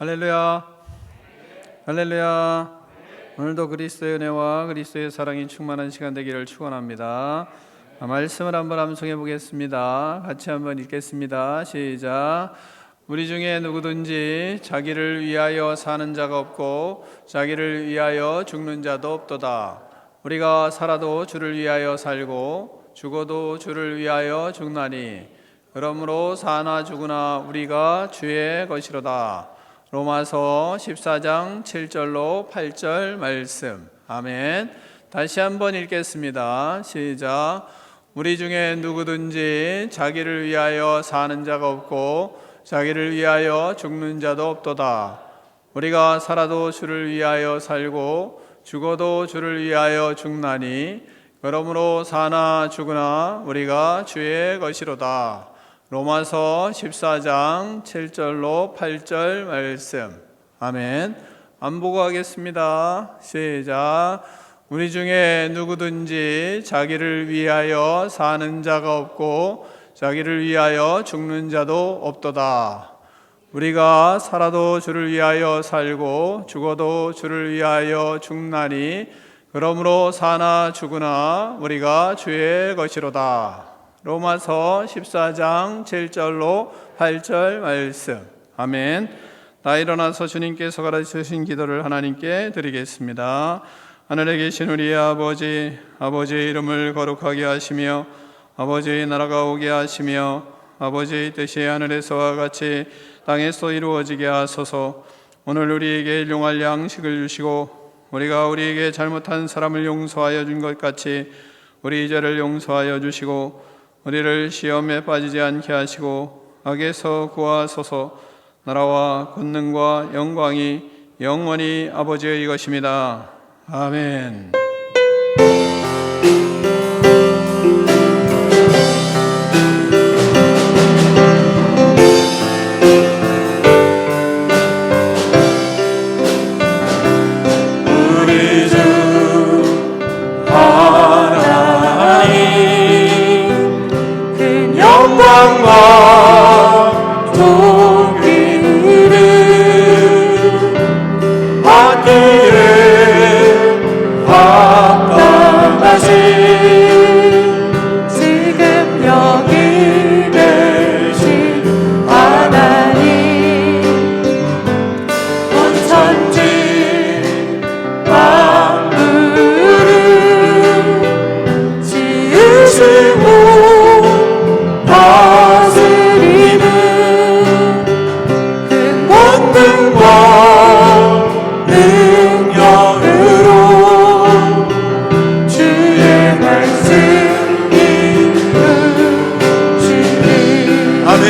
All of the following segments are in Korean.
할렐루야, 할렐루야. 오늘도 그리스도의 은혜와 그리스도의 사랑이 충만한 시간 되기를 축원합니다. 말씀을 한번 암송해 보겠습니다. 같이 한번 읽겠습니다. 시작. 우리 중에 누구든지 자기를 위하여 사는 자가 없고 자기를 위하여 죽는 자도 없도다. 우리가 살아도 주를 위하여 살고 죽어도 주를 위하여 죽나니 그러므로 사나 죽으나 우리가 주의 것이로다. 로마서 14장 7절로 8절 말씀. 아멘. 다시 한번 읽겠습니다. 시작. 우리 중에 누구든지 자기를 위하여 사는 자가 없고 자기를 위하여 죽는 자도 없도다. 우리가 살아도 주를 위하여 살고 죽어도 주를 위하여 죽나니 그러므로 사나 죽으나 우리가 주의 것이로다. 로마서 14장 7절로 8절 말씀. 아멘. 안보고 하겠습니다. 시작. 우리 중에 누구든지 자기를 위하여 사는 자가 없고 자기를 위하여 죽는 자도 없도다. 우리가 살아도 주를 위하여 살고 죽어도 주를 위하여 죽나니 그러므로 사나 죽으나 우리가 주의 것이로다. 로마서 14장 7절로 8절 말씀. 아멘. 다 일어나서 주님께서 가르치신 기도를 하나님께 드리겠습니다. 하늘에 계신 우리 아버지, 아버지의 이름을 거룩하게 하시며 아버지의 나라가 오게 하시며 아버지의 뜻이 하늘에서와 같이 땅에서 이루어지게 하소서. 오늘 우리에게 일용할 양식을 주시고 우리가 우리에게 잘못한 사람을 용서하여 준 것 같이 우리 죄를 용서하여 주시고 우리를 시험에 빠지지 않게 하시고 악에서 구하소서. 나라와 권능과 영광이 영원히 아버지의 것입니다. 아멘. 우리 주 하나님 그 영광과 존귀를 받기에 합당하신 지금 여기 계신 하나님 온 천지 만물을 지으시고 다스리는 그 권능과 능력으로 주의 말씀 이루시니 아멘.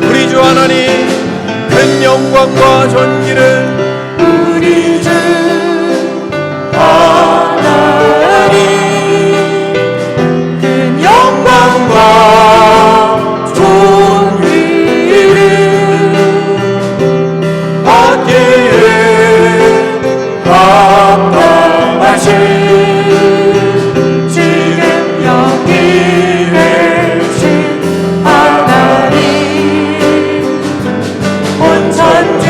우리 주 하나님 큰 영광과 존귀를 우리 주 하나님 큰 영광과 존귀를 받기에 합당하신 지금 여기 계신 하나님 온 천지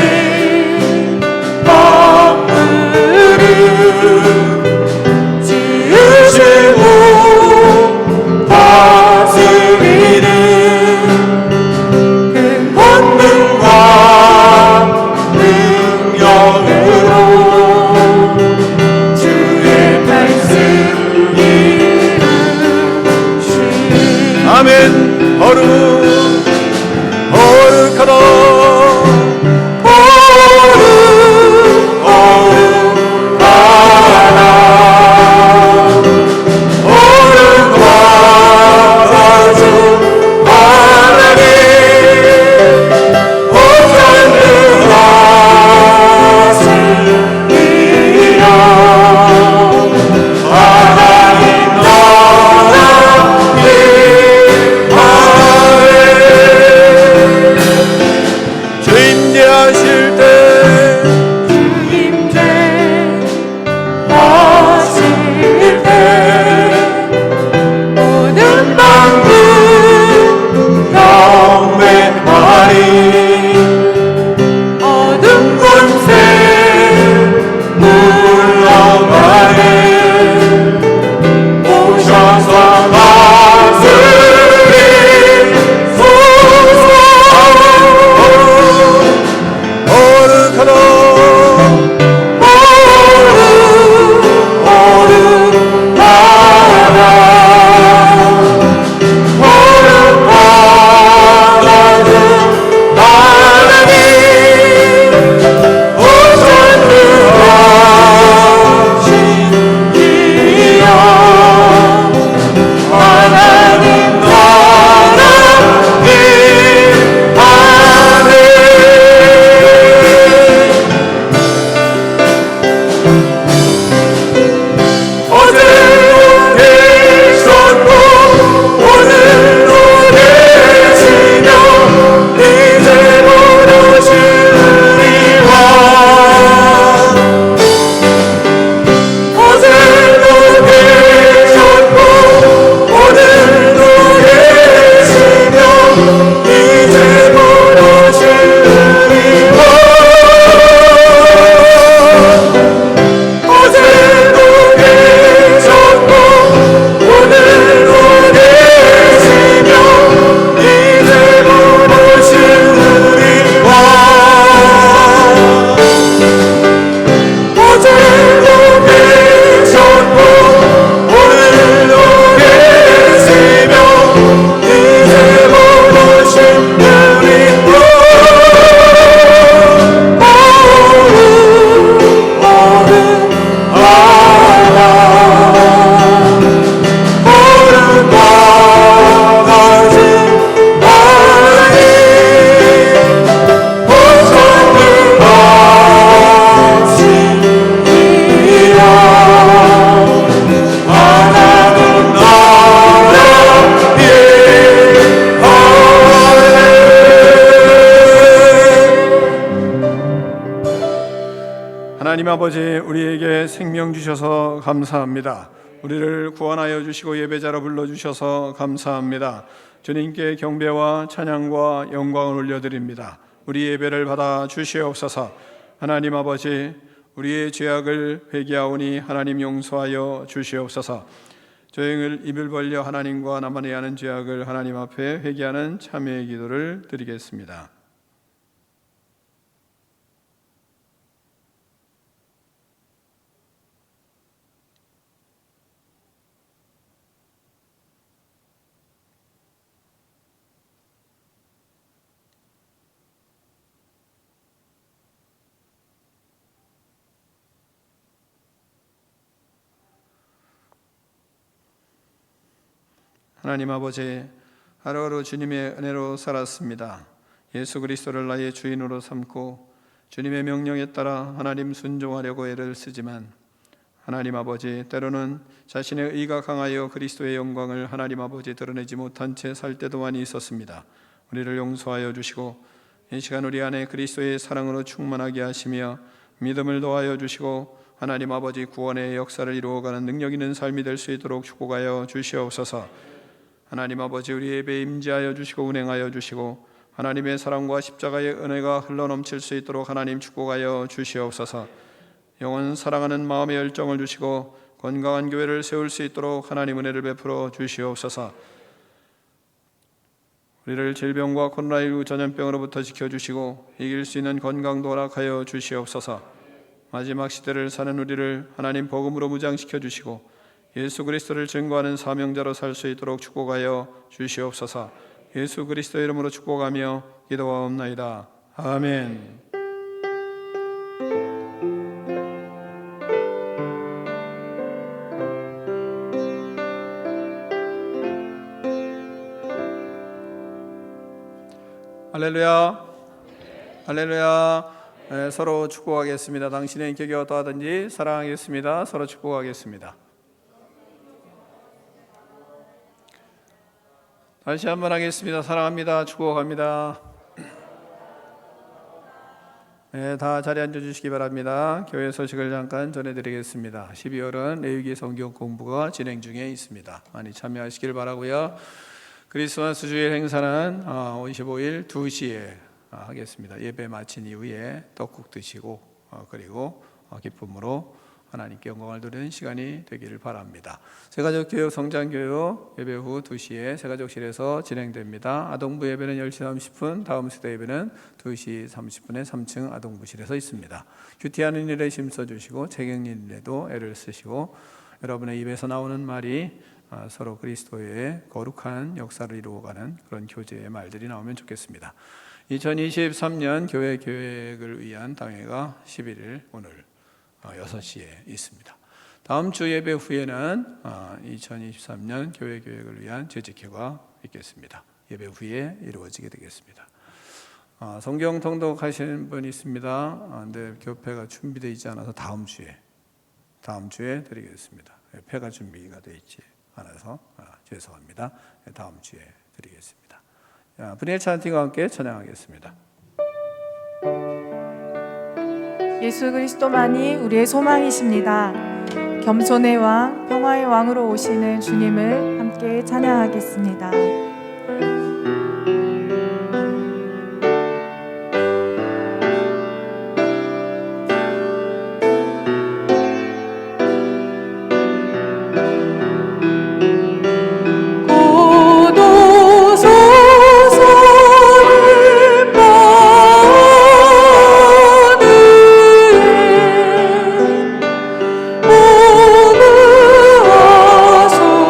하나님 아버지, 우리에게 생명 주셔서 감사합니다. 우리를 구원하여 주시고 예배자로 불러주셔서 감사합니다. 주님께 경배와 찬양과 영광을 올려드립니다. 우리 예배를 받아 주시옵소서. 하나님 아버지, 우리의 죄악을 회개하오니 하나님 용서하여 주시옵소서. 죄악을 입을 벌려 하나님과 나만이 하는 죄악을 하나님 앞에 회개하는 참회의 기도를 드리겠습니다. 하나님 아버지, 하루하루 주님의 은혜로 살았습니다. 예수 그리스도를 나의 주인으로 삼고 주님의 명령에 따라 하나님 순종하려고 애를 쓰지만 하나님 아버지, 때로는 자신의 의가 강하여 그리스도의 영광을 하나님 아버지 드러내지 못한 채 살 때도 많이 있었습니다. 우리를 용서하여 주시고 이 시간 우리 안에 그리스도의 사랑으로 충만하게 하시며 믿음을 더하여 주시고 하나님 아버지 구원의 역사를 이루어가는 능력 있는 삶이 될 수 있도록 축복하여 주시옵소서. 하나님 아버지, 우리 예배에 임재하여 주시고 운행하여 주시고 하나님의 사랑과 십자가의 은혜가 흘러넘칠 수 있도록 하나님 축복하여 주시옵소서. 영원 사랑하는 마음의 열정을 주시고 건강한 교회를 세울 수 있도록 하나님 은혜를 베풀어 주시옵소서. 우리를 질병과 코로나19 전염병으로부터 지켜주시고 이길 수 있는 건강도 허락하여 주시옵소서. 마지막 시대를 사는 우리를 하나님 복음으로 무장시켜 주시고 예수 그리스도를 증거하는 사명자로 살 수 있도록 축복하여 주시옵소서. 예수 그리스도의 이름으로 축복하며 기도하옵나이다. 아멘. 할렐루야. 할렐루야. 네, 서로 축복하겠습니다. 당신의 인격이 어떠하든지 사랑하겠습니다. 서로 축복하겠습니다. 다시 한번 하겠습니다. 사랑합니다. 축복합니다. 네, 다 자리에 앉아주시기 바랍니다. 교회 소식을 잠깐 전해드리겠습니다. 12월은 레위기 성경 공부가 진행 중에 있습니다. 많이 참여하시길 바라고요. 크리스마스 주일 행사는 25일 2시에 하겠습니다. 예배 마친 이후에 떡국 드시고 그리고 기쁨으로 하나님께 영광을 드리는 시간이 되기를 바랍니다. 새가족교육 성장교육 예배 후 2시에 새가족실에서 진행됩니다. 아동부 예배는 10시 30분, 다음 세대 예배는 2시 30분에 3층 아동부실에서 있습니다. 큐티하는 일에 힘써주시고 책 읽는 일에도 애를 쓰시고 여러분의 입에서 나오는 말이 서로 그리스도의 거룩한 역사를 이루어가는 그런 교제의 말들이 나오면 좋겠습니다. 2023년 교회 계획을 위한 당회가 11일 오늘 6시에 있습니다. 다음 주 예배 후에는 2023년 교회 계획을 위한 재직회가 있겠습니다. 예배 후에 이루어지게 되겠습니다. 성경 통독하시는 분이 있습니다. 근데 교패가 준비되어 있지 않아서 다음 주에 드리겠습니다. 패가 준비가 되어 있지 않아서 죄송합니다. 다음 주에 드리겠습니다. 브리엘 찬팅과 함께 찬양하겠습니다. 예수 그리스도만이 우리의 소망이십니다. 겸손의 왕, 평화의 왕으로 오시는 주님을 함께 찬양하겠습니다. 오늘 와소서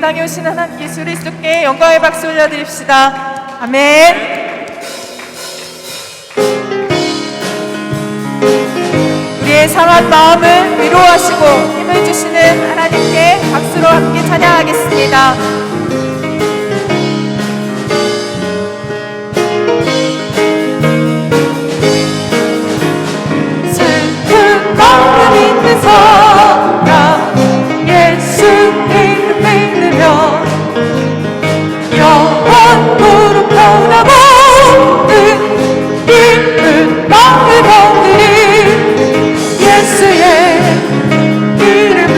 땅에 오신 하나님 예수 그리스도께 영광의 박수 올려드립시다. 아멘. 우리의 상한 마음을 위로하시고 힘을 주시는 하나님께 박수로 함께 찬양하겠습니다. 슬픈 마음 있는 사람 예수 이름 믿으면 영원토록 변하고 기쁜 마음을 건드린 예수의 이름을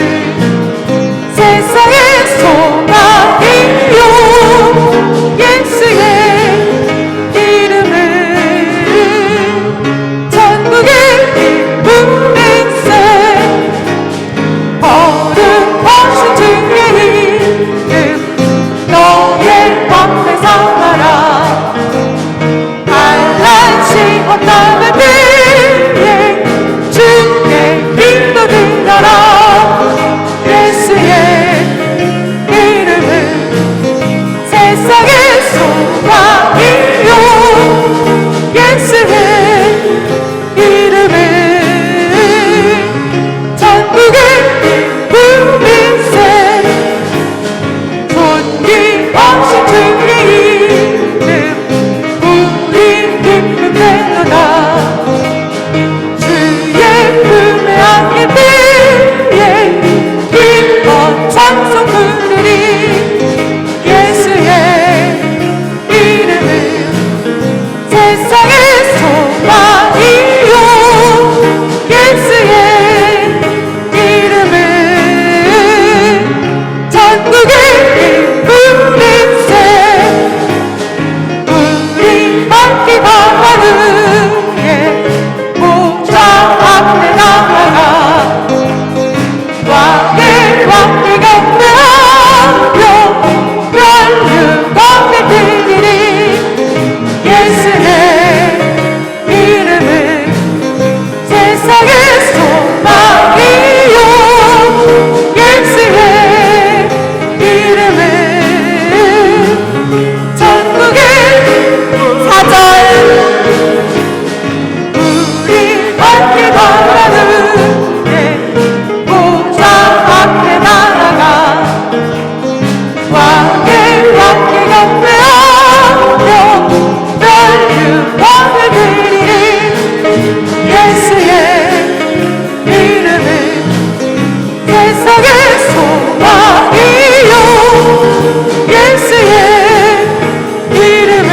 세상의 소망이요 예수의 이름을 천국의 기쁜 맹세 거룩하신 주의 이름 너의 맘에 삼아라 한란시 헛담을 비해 주의 빛도 들어라 예수의 이름은 세상의 소망이요 예수의 이름은 천국의 기쁜 맹세 존귀하신 주의 이름 우리 기쁨 되도다 주의 품에 안길 때에 기뻐 찬송 부르리 예수의 이름은 세상의 소망이요 예수의 이름은 천국의 기쁜 맹세 우리 함께 바라는 목자 앞에 나아가 왕의 왕을 경배하며 멸류 광대 드리리 예수의 이름은 세상의 소망이요 예수의 이름은 천국의 사자의 우리 함께 바라는 목자 앞에 나아가 왕의 왕께 경배하며 멸류관을 드리리 예수의 이름은 세상의 소망이요 예수의 이름은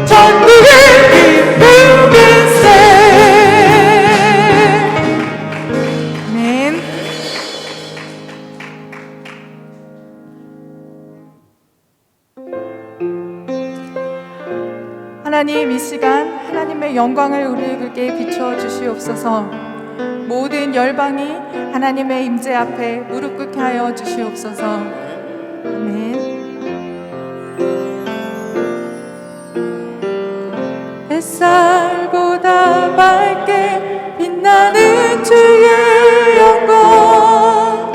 천국의 기쁜 맹세 아멘. 하나님 이 시간 하나님의 영광을 우리에게 비추어 주시옵소서. 모든 열방이 하나님의 임재 앞에 무릎 꿇게 하여 주시옵소서. 아멘. 햇살보다 밝게 빛나는 주의 영광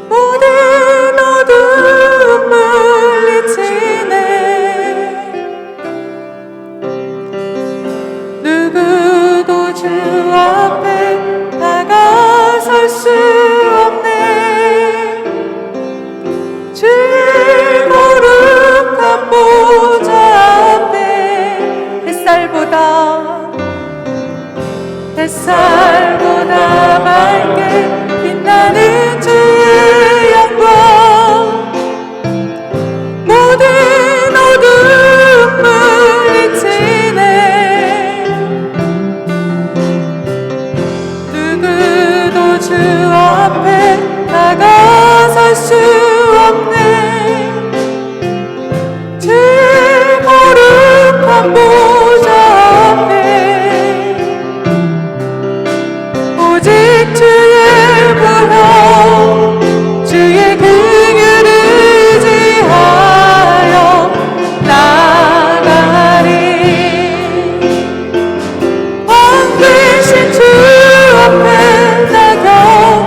모든 어둠 물리치네 누구도 주 앞에 다가설 수 없네 주의 거룩한 보좌 앞에 햇살보다 밝게 빛나는 주의 영광 모든 어둠 물리치네 누구도 주 앞에 다가설 수 없네 주의 거룩한 보좌 앞에 오직 주의 부활 주의 긍휼을 의지하여 나가리 왕 되신 주 앞에 나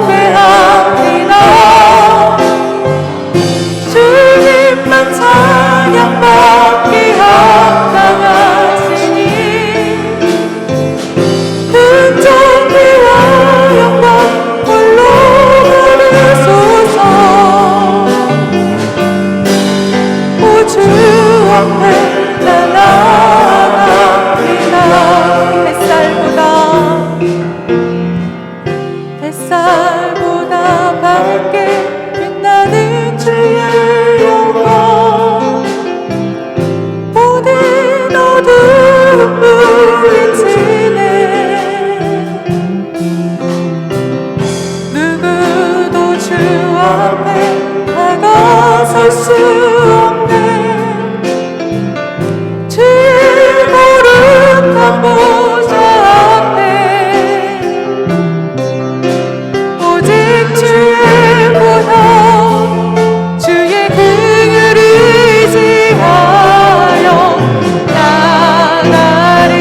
경배합니다 햇살보다 밝게 빛나는 주의 영광 모든 어둠 물리치네 누구도 주 앞에 다가설 수 없네 주의 거룩한 보좌 앞에 오직 주의 보혈 주의 긍휼을 의지하여 나가리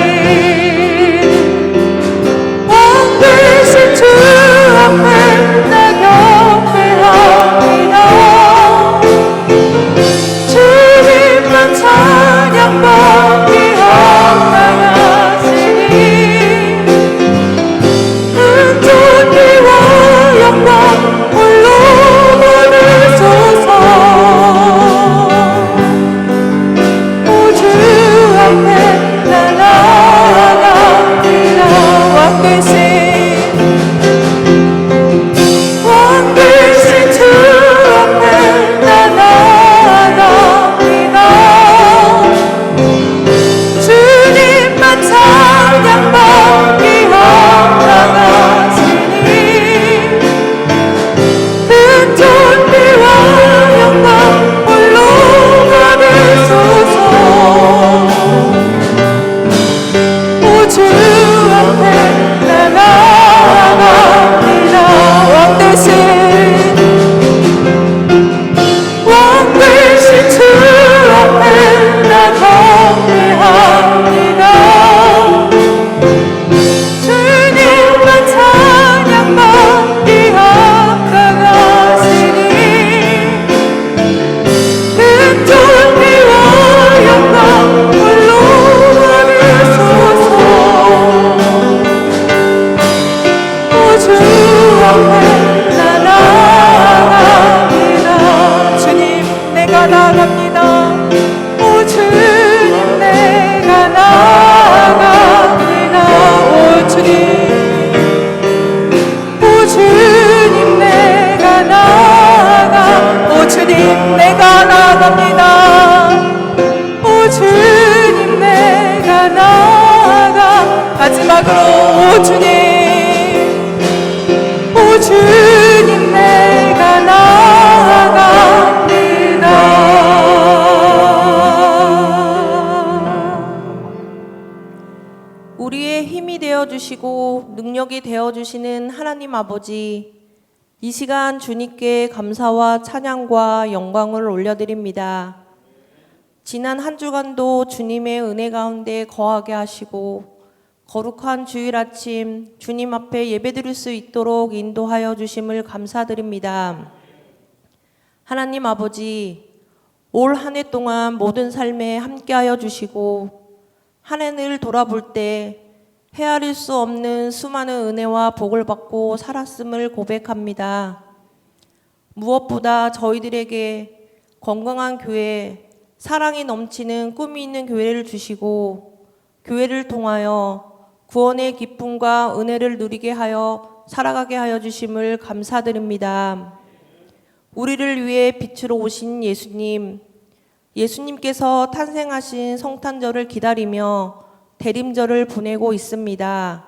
왕 되신 주 앞에 나 경배합니다 주님만 찬양받기 합당하시니 은존귀와 영광 홀로 받으소서 오 주 앞에 나 나아갑니다 왕 되신 주 앞에 나 나아갑니다 주님만 찬양받기 합당하시니 큰 존귀와 영광 홀로 받으소서 오 주 앞에 나 나아갑니다 왕 되신 주 앞에 나 경배합니다 주님만 찬양받기 합당하시니 큰 존귀와 영광 홀로 받으소서 오 주 앞에 나 나아갑니다 주님 내가 나아갑니다 오 주님 내가 나아갑니다 오 주님 오 주님 내가 나아가 오 주님 내가 나아갑니다 오 주님 내가 나아가 마지막으로 오 주님 내가 나아갑니다 우리의 힘이 되어주시고 능력이 되어주시는 하나님 아버지, 이 시간 주님께 감사와 찬양과 영광을 올려드립니다. 지난 한 주간도 주님의 은혜 가운데 거하게 하시고 거룩한 주일 아침 주님 앞에 예배드릴 수 있도록 인도하여 주심을 감사드립니다. 하나님 아버지, 올 한 해 동안 모든 삶에 함께하여 주시고 한 해를 돌아볼 때 헤아릴 수 없는 수많은 은혜와 복을 받고 살았음을 고백합니다. 무엇보다 저희들에게 건강한 교회, 사랑이 넘치는 꿈이 있는 교회를 주시고 교회를 통하여 구원의 기쁨과 은혜를 누리게 하여 살아가게 하여 주심을 감사드립니다. 우리를 위해 빛으로 오신 예수님께서 탄생하신 성탄절을 기다리며 대림절을 보내고 있습니다.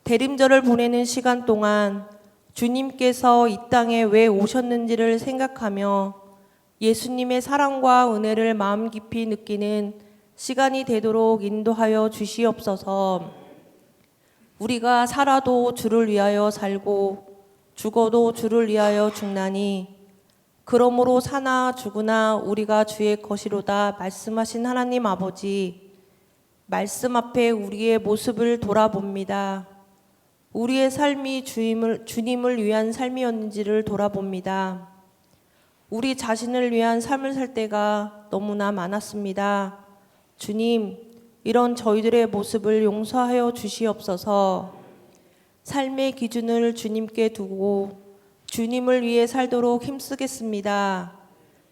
대림절을 보내는 시간 동안 주님께서 이 땅에 왜 오셨는지를 생각하며 예수님의 사랑과 은혜를 마음 깊이 느끼는 시간이 되도록 인도하여 주시옵소서. 우리가 살아도 주를 위하여 살고 죽어도 주를 위하여 죽나니 그러므로 사나 죽으나 우리가 주의 것이로다 말씀하신 하나님 아버지, 말씀 앞에 우리의 모습을 돌아봅니다. 우리의 삶이 주님을 위한 삶이었는지를 돌아봅니다. 우리 자신을 위한 삶을 살 때가 너무나 많았습니다. 주님, 이런 저희들의 모습을 용서하여 주시옵소서. 삶의 기준을 주님께 두고 주님을 위해 살도록 힘쓰겠습니다.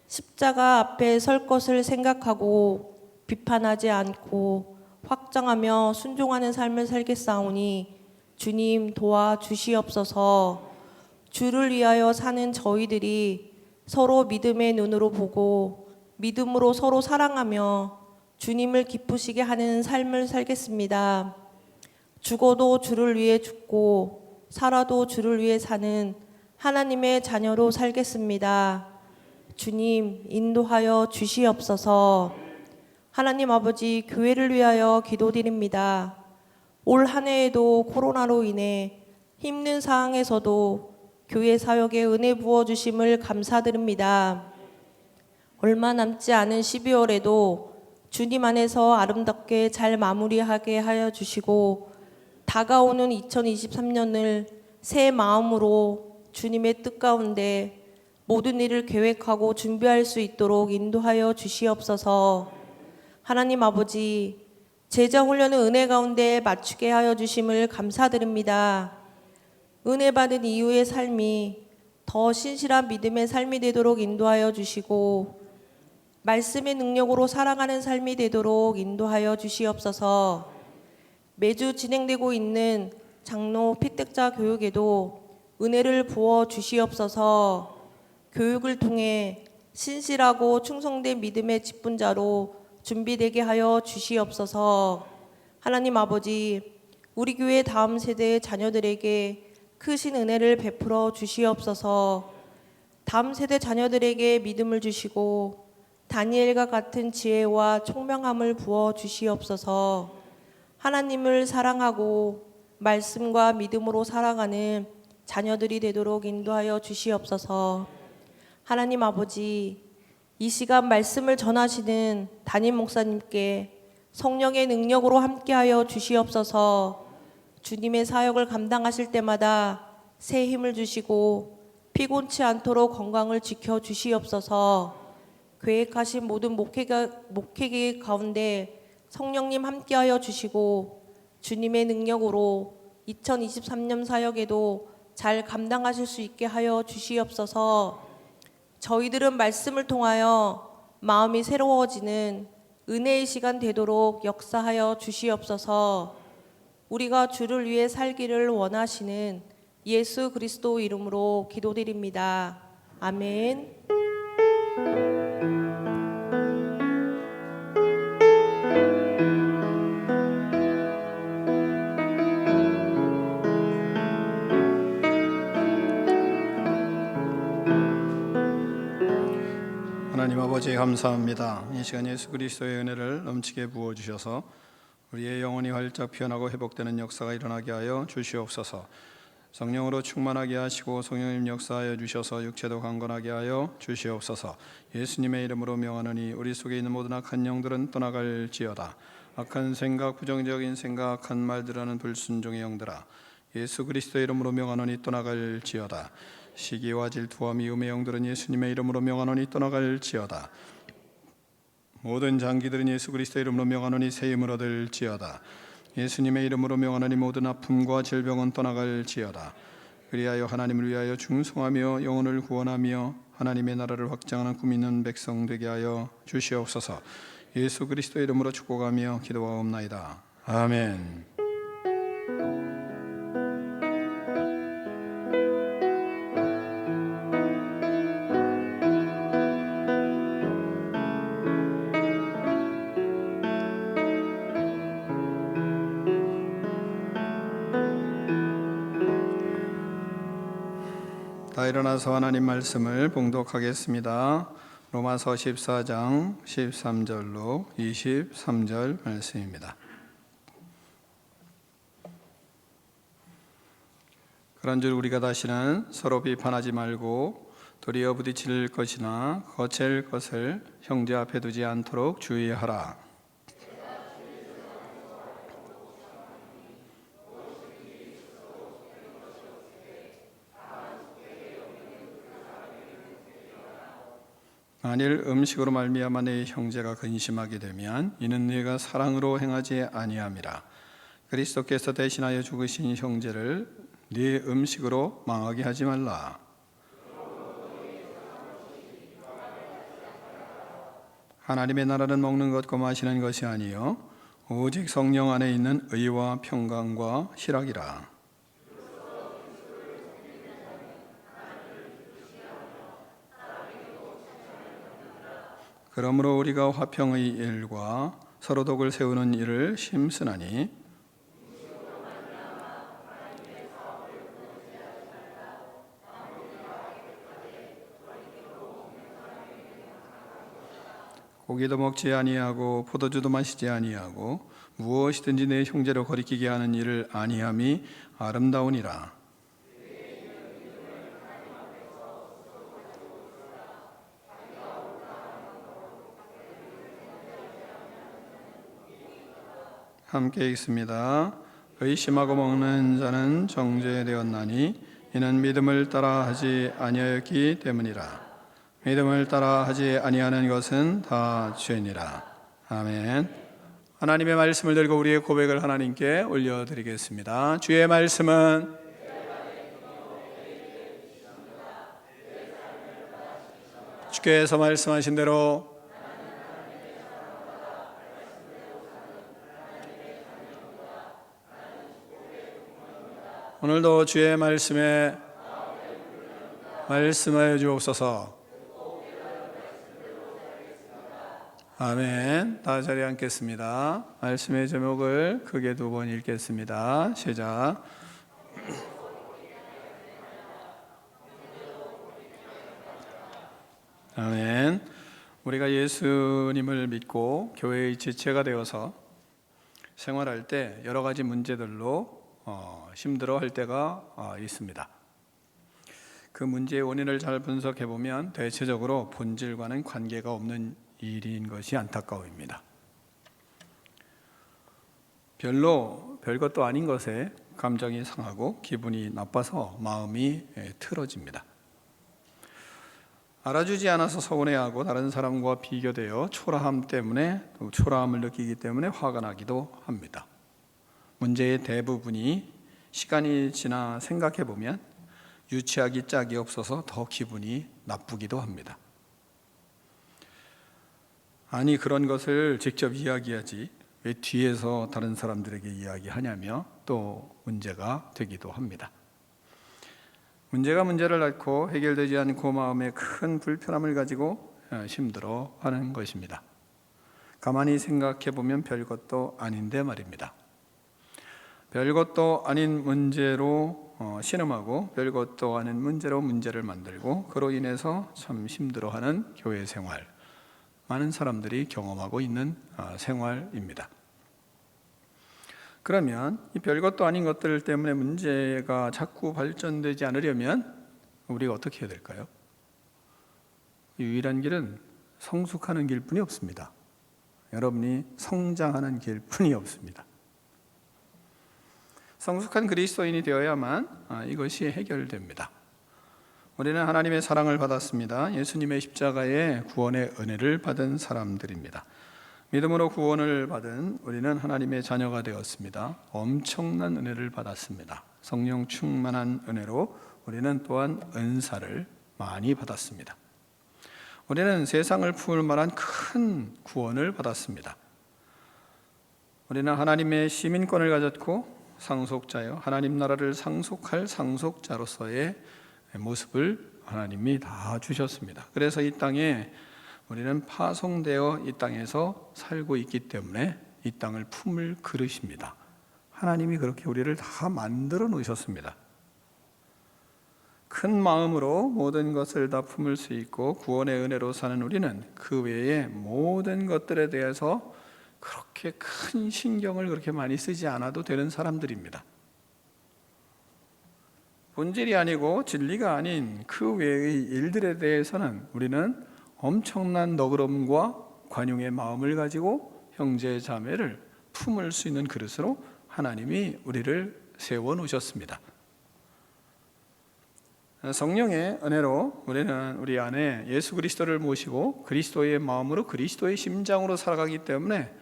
십자가 앞에 설 것을 생각하고 비판하지 않고 확정하며 순종하는 삶을 살겠사오니 주님 도와주시옵소서. 주를 위하여 사는 저희들이 서로 믿음의 눈으로 보고 믿음으로 서로 사랑하며 주님을 기쁘시게 하는 삶을 살겠습니다. 죽어도 주를 위해 죽고 살아도 주를 위해 사는 하나님의 자녀로 살겠습니다. 주님 인도하여 주시옵소서. 하나님 아버지, 교회를 위하여 기도드립니다. 올 한 해에도 코로나로 인해 힘든 상황에서도 교회 사역에 은혜 부어주심을 감사드립니다. 얼마 남지 않은 12월에도 주님 안에서 아름답게 잘 마무리하게 하여 주시고 다가오는 2023년을 새 마음으로 주님의 뜻 가운데 모든 일을 계획하고 준비할 수 있도록 인도하여 주시옵소서. 하나님 아버지, 제자 훈련을 은혜 가운데 맞추게 하여 주심을 감사드립니다. 은혜 받은 이후의 삶이 더 신실한 믿음의 삶이 되도록 인도하여 주시고 말씀의 능력으로 살아가는 삶이 되도록 인도하여 주시옵소서. 매주 진행되고 있는 장로 피택자 교육에도 은혜를 부어 주시옵소서. 교육을 통해 신실하고 충성된 믿음의 직분자로 준비되게 하여 주시옵소서. 하나님 아버지, 우리 교회 다음 세대의 자녀들에게 크신 은혜를 베풀어 주시옵소서. 다음 세대 자녀들에게 믿음을 주시고 다니엘과 같은 지혜와 총명함을 부어 주시옵소서. 하나님을 사랑하고 말씀과 믿음으로 살아가는 자녀들이 되도록 인도하여 주시옵소서. 하나님 아버지, 이 시간 말씀을 전하시는 담임 목사님께 성령의 능력으로 함께하여 주시옵소서. 주님의 사역을 감당하실 때마다 새 힘을 주시고 피곤치 않도록 건강을 지켜 주시옵소서. 계획하신 모든 목회계 가운데 성령님 함께하여 주시고 주님의 능력으로 2023년 사역에도 잘 감당하실 수 있게 하여 주시옵소서. 저희들은 말씀을 통하여 마음이 새로워지는 은혜의 시간 되도록 역사하여 주시옵소서. 우리가 주를 위해 살기를 원하시는 예수 그리스도 이름으로 기도드립니다. 아멘. 하나님 아버지 감사합니다. 이 시간 예수 그리스도의 은혜를 넘치게 부어주셔서 우리의 영혼이 활짝 피어나고 회복되는 역사가 일어나게 하여 주시옵소서. 성령으로 충만하게 하시고 성령님 역사하여 주셔서 육체도 강건하게 하여 주시옵소서. 예수님의 이름으로 명하노니 우리 속에 있는 모든 악한 영들은 떠나갈지어다. 악한 생각, 부정적인 생각, 악한 말들 하는 불순종의 영들아, 예수 그리스도의 이름으로 명하노니 떠나갈지어다. 시기와 질투와 미움의 영들은 예수님의 이름으로 명하노니 떠나갈지어다. 모든 장기들은 예수 그리스도의 이름으로 명하노니 새 힘을 얻을지어다. 예수님의 이름으로 명하노니 모든 아픔과 질병은 떠나갈지어다. 그리하여 하나님을 위하여 충성하며 영혼을 구원하며 하나님의 나라를 확장하는 꿈 있는 백성 되게 하여 주시옵소서. 예수 그리스도의 이름으로 축복하며 기도하옵나이다. 아멘. 다 일어나서 하나님 말씀을 봉독하겠습니다. 로마서 14장 13절로 23절 말씀입니다. 그런즉 우리가 다시는 서로 비판하지 말고 도리어 부딪힐 것이나 거칠 것을 형제 앞에 두지 않도록 주의하라. 만일 음식으로 말미암아 네 형제가 근심하게 되면 이는 네가 사랑으로 행하지 아니함이라. 그리스도께서 대신하여 죽으신 형제를 네 음식으로 망하게 하지 말라. 하나님의 나라는 먹는 것과 마시는 것이 아니요 오직 성령 안에 있는 의와 평강과 희락이라. 그러므로 우리가 화평의 일과 서로 덕을 세우는 일을 힘쓰나니 고기도 먹지 아니하고 포도주도 마시지 아니하고 무엇이든지 내 형제로 거리끼게 하는 일을 아니함이 아름다우니라. 함께 읽습니다. 의심하고 먹는 자는 정죄되었나니 이는 믿음을 따라 하지 아니하였기 때문이라. 믿음을 따라 하지 아니하는 것은 다 죄니라. 아멘. 하나님의 말씀을 들고 우리의 고백을 하나님께 올려드리겠습니다. 주의 말씀은 주께서 말씀하신 대로 오늘도 주의 말씀에 말씀하여 주옵소서. 아멘. 다 자리에 앉겠습니다. 말씀의 제목을 크게 두 번 읽겠습니다. 시작. 아멘. 우리가 예수님을 믿고 교회의 지체가 되어서 생활할 때 여러 가지 문제들로 힘들어할 때가 있습니다. 그 문제의 원인을 잘 분석해 보면 대체적으로 본질과는 관계가 없는 일인 것이 안타까움입니다. 별것도 아닌 것에 감정이 상하고 기분이 나빠서 마음이 틀어집니다. 알아주지 않아서 서운해하고 다른 사람과 비교되어 초라함 때문에 또 초라함을 느끼기 때문에 화가 나기도 합니다. 문제의 대부분이 시간이 지나 생각해 보면 유치하기 짝이 없어서 더 기분이 나쁘기도 합니다. 아니 그런 것을 직접 이야기하지 왜 뒤에서 다른 사람들에게 이야기하냐며 또 문제가 되기도 합니다. 문제가 문제를 낳고 해결되지 않고 마음에 큰 불편함을 가지고 힘들어하는 것입니다. 가만히 생각해 보면 별것도 아닌데 말입니다. 별것도 아닌 문제로 신음하고 별것도 아닌 문제로 문제를 만들고 그로 인해서 참 힘들어하는 교회 생활, 많은 사람들이 경험하고 있는 생활입니다. 그러면 이 별것도 아닌 것들 때문에 문제가 자꾸 발전되지 않으려면 우리가 어떻게 해야 될까요? 유일한 길은 성숙하는 길뿐이 없습니다. 여러분이 성장하는 길뿐이 없습니다. 성숙한 그리스도인이 되어야만 이것이 해결됩니다. 우리는 하나님의 사랑을 받았습니다. 예수님의 십자가의 구원의 은혜를 받은 사람들입니다. 믿음으로 구원을 받은 우리는 하나님의 자녀가 되었습니다. 엄청난 은혜를 받았습니다. 성령 충만한 은혜로 우리는 또한 은사를 많이 받았습니다. 우리는 세상을 품을 만한 큰 구원을 받았습니다. 우리는 하나님의 시민권을 가졌고 상속자요, 하나님 나라를 상속할 상속자로서의 모습을 하나님이 다 주셨습니다. 그래서 이 땅에 우리는 파송되어 이 땅에서 살고 있기 때문에 이 땅을 품을 그릇입니다. 하나님이 그렇게 우리를 다 만들어 놓으셨습니다. 큰 마음으로 모든 것을 다 품을 수 있고 구원의 은혜로 사는 우리는 그 외의 모든 것들에 대해서 그렇게 큰 신경을 그렇게 많이 쓰지 않아도 되는 사람들입니다. 본질이 아니고 진리가 아닌 그 외의 일들에 대해서는 우리는 엄청난 너그러움과 관용의 마음을 가지고 형제 자매를 품을 수 있는 그릇으로 하나님이 우리를 세워 놓으셨습니다. 성령의 은혜로 우리는 우리 안에 예수 그리스도를 모시고 그리스도의 마음으로 그리스도의 심장으로 살아가기 때문에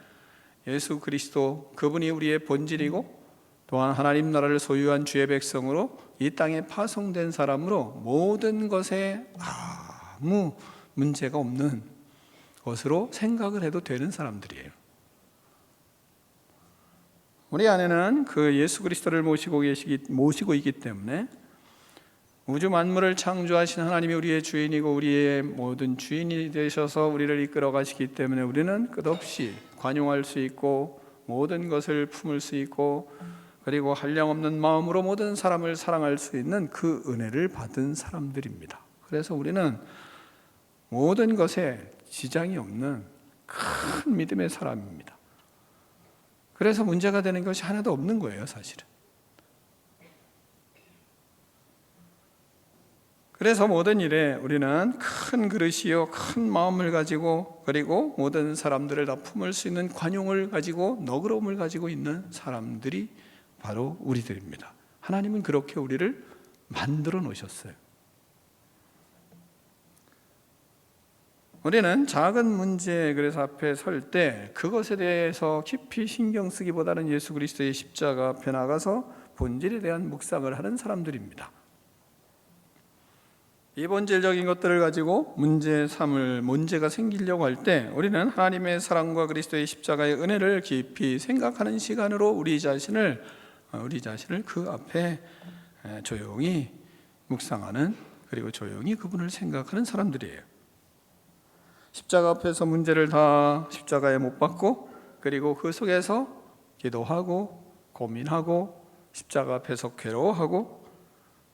예수 그리스도 그분이 우리의 본질이고 또한 하나님 나라를 소유한 주의 백성으로 이 땅에 파송된 사람으로 모든 것에 아무 문제가 없는 것으로 생각을 해도 되는 사람들이에요. 우리 안에는 그 예수 그리스도를 모시고 있기 때문에 우주 만물을 창조하신 하나님이 우리의 주인이고 우리의 모든 주인이 되셔서 우리를 이끌어 가시기 때문에 우리는 끝없이 관용할 수 있고 모든 것을 품을 수 있고 그리고 한량없는 마음으로 모든 사람을 사랑할 수 있는 그 은혜를 받은 사람들입니다. 그래서 우리는 모든 것에 지장이 없는 큰 믿음의 사람입니다. 그래서 문제가 되는 것이 하나도 없는 거예요, 사실은. 그래서 모든 일에 우리는 큰 그릇이요 큰 마음을 가지고 그리고 모든 사람들을 다 품을 수 있는 관용을 가지고 너그러움을 가지고 있는 사람들이 바로 우리들입니다. 하나님은 그렇게 우리를 만들어 놓으셨어요. 우리는 작은 문제 그래서 앞에 설 때 그것에 대해서 깊이 신경 쓰기보다는 예수 그리스도의 십자가 앞에 나가서 본질에 대한 묵상을 하는 사람들입니다. 이 본질적인 것들을 가지고 문제가 생기려고 할 때 우리는 하나님의 사랑과 그리스도의 십자가의 은혜를 깊이 생각하는 시간으로 우리 자신을 그 앞에 조용히 묵상하는 그리고 조용히 그분을 생각하는 사람들이에요. 십자가 앞에서 문제를 다 십자가에 못 박고 그리고 그 속에서 기도하고 고민하고 십자가 앞에서 괴로워하고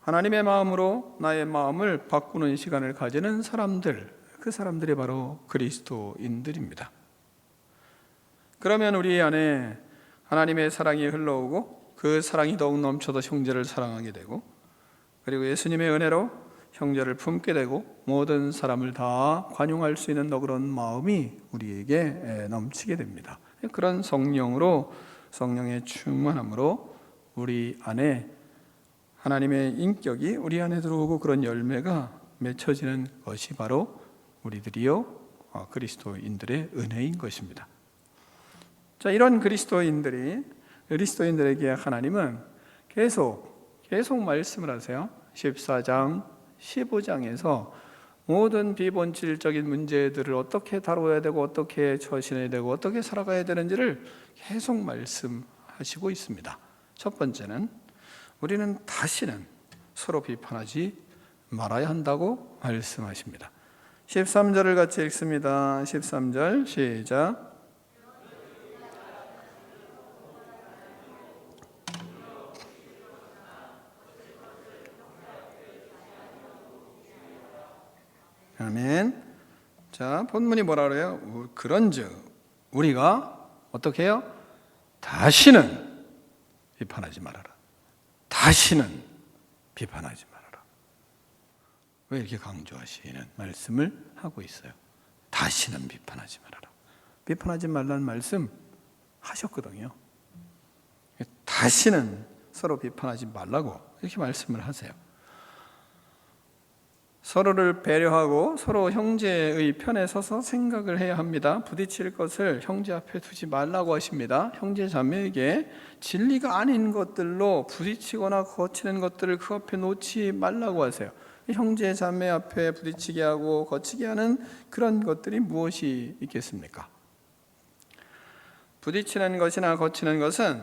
하나님의 마음으로 나의 마음을 바꾸는 시간을 가지는 사람들, 그 사람들이 바로 그리스도인들입니다. 그러면 우리 안에 하나님의 사랑이 흘러오고 그 사랑이 더욱 넘쳐서 형제를 사랑하게 되고 그리고 예수님의 은혜로 형제를 품게 되고 모든 사람을 다 관용할 수 있는 너그러운 마음이 우리에게 넘치게 됩니다. 그런 성령의 충만함으로 우리 안에 하나님의 인격이 우리 안에 들어오고 그런 열매가 맺혀지는 것이 바로 우리들이요 그리스도인들의 은혜인 것입니다. 자, 이런 그리스도인들에게 하나님은 계속 말씀을 하세요. 14장, 15장에서 모든 비본질적인 문제들을 어떻게 다뤄야 되고 어떻게 처신해야 되고 어떻게 살아가야 되는지를 계속 말씀하시고 있습니다. 첫 번째는 우리는 다시는 서로 비판하지 말아야 한다고 말씀하십니다. 13절을 같이 읽습니다. 13절 시작. 아멘. 자, 본문이 뭐라 그래요? 그런즉 우리가 어떻게 해요? 다시는 비판하지 말아라. 다시는 비판하지 말아라. 왜 이렇게 강조하시는 말씀을 하고 있어요? 다시는 비판하지 말아라. 비판하지 말라는 말씀 하셨거든요. 다시는 서로 비판하지 말라고 이렇게 말씀을 하세요. 서로를 배려하고 서로 형제의 편에 서서 생각을 해야 합니다. 부딪힐 것을 형제 앞에 두지 말라고 하십니다. 형제 자매에게 진리가 아닌 것들로 부딪히거나 거치는 것들을 그 앞에 놓지 말라고 하세요. 형제 자매 앞에 부딪히게 하고 거치게 하는 그런 것들이 무엇이 있겠습니까? 부딪히는 것이나 거치는 것은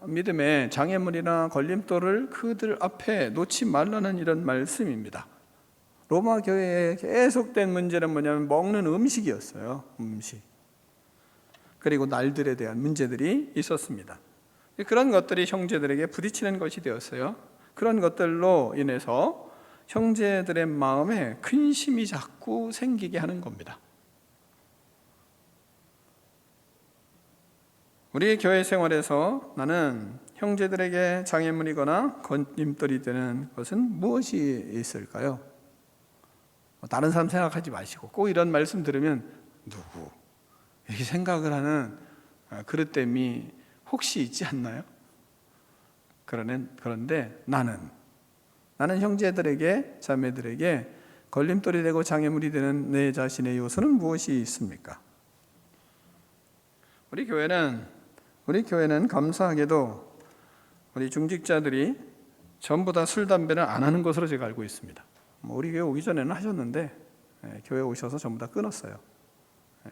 믿음의 장애물이나 걸림돌을 그들 앞에 놓지 말라는 이런 말씀입니다. 로마 교회에 계속된 문제는 뭐냐면 먹는 음식이었어요. 음식. 그리고 날들에 대한 문제들이 있었습니다. 그런 것들이 형제들에게 부딪히는 것이 되었어요. 그런 것들로 인해서 형제들의 마음에 근심이 자꾸 생기게 하는 겁니다. 우리 교회 생활에서 나는 형제들에게 장애물이거나 걸림돌이 되는 것은 무엇이 있을까요? 다른 사람 생각하지 마시고 꼭 이런 말씀 들으면 누구 이렇게 생각을 하는 그릇됨이 혹시 있지 않나요? 그런데 나는 형제들에게 자매들에게 걸림돌이 되고 장애물이 되는 내 자신의 요소는 무엇이 있습니까? 우리 교회는 감사하게도 우리 중직자들이 전부 다 술 담배를 안 하는 것으로 제가 알고 있습니다. 우리 교회 오기 전에는 하셨는데 교회 오셔서 전부 다 끊었어요.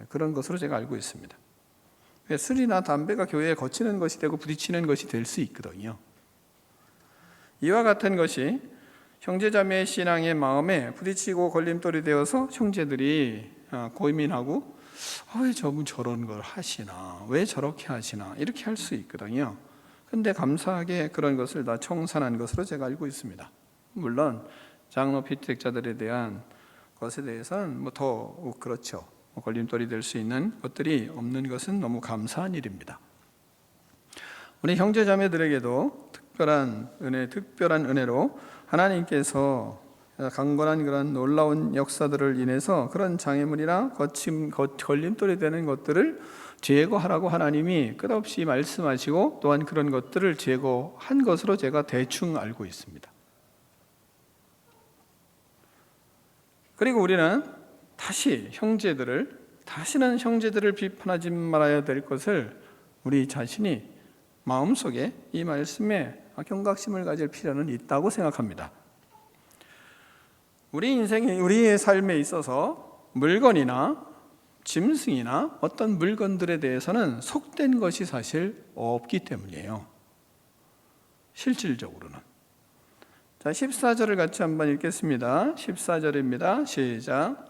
그런 것으로 제가 알고 있습니다. 술이나 담배가 교회에 거치는 것이 되고 부딪히는 것이 될 수 있거든요. 이와 같은 것이 형제자매의 신앙의 마음에 부딪히고 걸림돌이 되어서 형제들이 고민하고 왜 저분 저런 걸 하시나, 왜 저렇게 하시나, 이렇게 할 수 있거든요. 근데 감사하게 그런 것을 다 청산한 것으로 제가 알고 있습니다. 물론 장로 피택자들에 대한 것에 대해서는 더 그렇죠. 걸림돌이 될 수 있는 것들이 없는 것은 너무 감사한 일입니다. 우리 형제자매들에게도 특별한 은혜로 하나님께서 강건한 그런 놀라운 역사들을 인해서 그런 장애물이나 걸림돌이 되는 것들을 제거하라고 하나님이 끝없이 말씀하시고 또한 그런 것들을 제거한 것으로 제가 대충 알고 있습니다. 그리고 우리는 다시는 형제들을 비판하지 말아야 될 것을 우리 자신이 마음속에 이 말씀에 경각심을 가질 필요는 있다고 생각합니다. 우리의 삶에 있어서 물건이나 짐승이나 어떤 물건들에 대해서는 속된 것이 사실 없기 때문이에요. 실질적으로는. 자, 14절을 같이 한번 읽겠습니다. 14절입니다. 시작.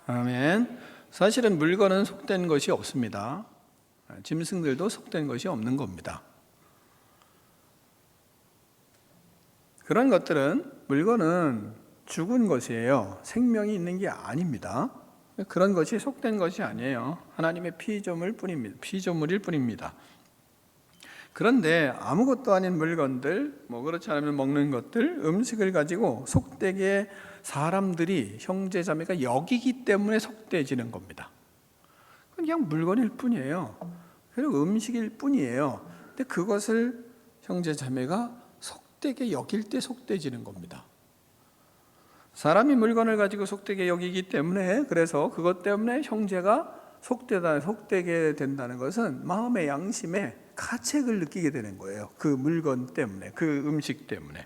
아멘. 사실은 물건은 속된 것이 없습니다. 짐승들도 속된 것이 없는 겁니다. 그런 것들은, 물건은 죽은 것이에요. 생명이 있는 게 아닙니다. 그런 것이 속된 것이 아니에요. 하나님의 피조물일 뿐입니다. 그런데 아무것도 아닌 물건들, 그렇지 않으면 먹는 것들, 음식을 가지고 속되게 사람들이, 형제자매가 여기기 때문에 속되어지는 겁니다. 그냥 물건일 뿐이에요. 그리고 음식일 뿐이에요. 근데 그것을 형제자매가 속되게 여길 때 속되어지는 겁니다. 사람이 물건을 가지고 속되게 여기기 때문에, 그래서 그것 때문에 형제가 속되게 된다는 것은 마음의 양심에 가책을 느끼게 되는 거예요. 그 물건 때문에, 그 음식 때문에.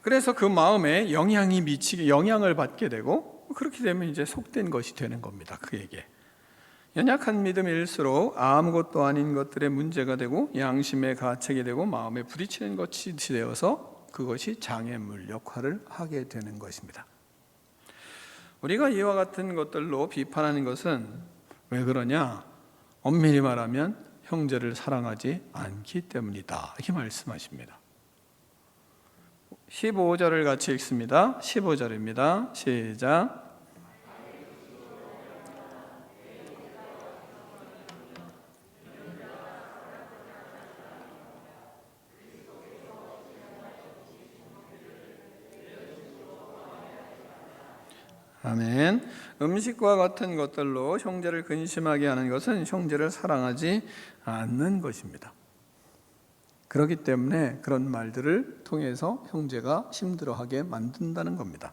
그래서 그 마음에 영향을 받게 되고, 그렇게 되면 이제 속된 것이 되는 겁니다. 그에게. 연약한 믿음일수록 아무것도 아닌 것들의 문제가 되고, 양심의 가책이 되고, 마음에 부딪히는 것이 되어서 그것이 장애물 역할을 하게 되는 것입니다. 우리가 이와 같은 것들로 비판하는 것은 왜 그러냐? 엄밀히 말하면 형제를 사랑하지 않기 때문이다, 이렇게 말씀하십니다. 15절을 같이 읽습니다. 15절입니다. 시작. 아멘. 음식과 같은 것들로 형제를 근심하게 하는 것은 형제를 사랑하지 않는 것입니다. 그렇기 때문에 그런 말들을 통해서 형제가 힘들어하게 만든다는 겁니다.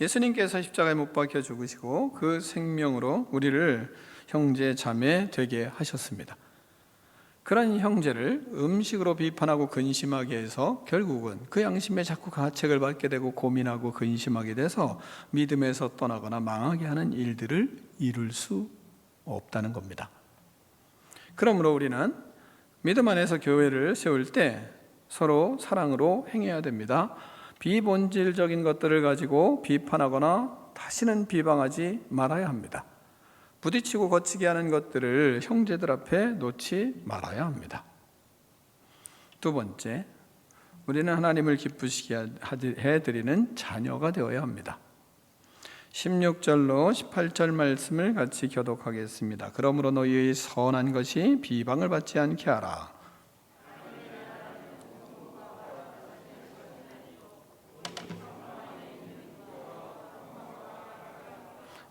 예수님께서 십자가에 못 박혀 죽으시고 그 생명으로 우리를 형제 자매 되게 하셨습니다. 그런 형제를 음식으로 비판하고 근심하게 해서 결국은 그 양심에 자꾸 가책을 받게 되고 고민하고 근심하게 돼서 믿음에서 떠나거나 망하게 하는 일들을 이룰 수 없다는 겁니다. 그러므로 우리는 믿음 안에서 교회를 세울 때 서로 사랑으로 행해야 됩니다. 비본질적인 것들을 가지고 비판하거나 다시는 비방하지 말아야 합니다. 부딪히고 거치게 하는 것들을 형제들 앞에 놓지 말아야 합니다. 두 번째, 우리는 하나님을 기쁘시게 해드리는 자녀가 되어야 합니다. 16절로 18절 말씀을 같이 교독하겠습니다. 그러므로 너희의 선한 것이 비방을 받지 않게 하라.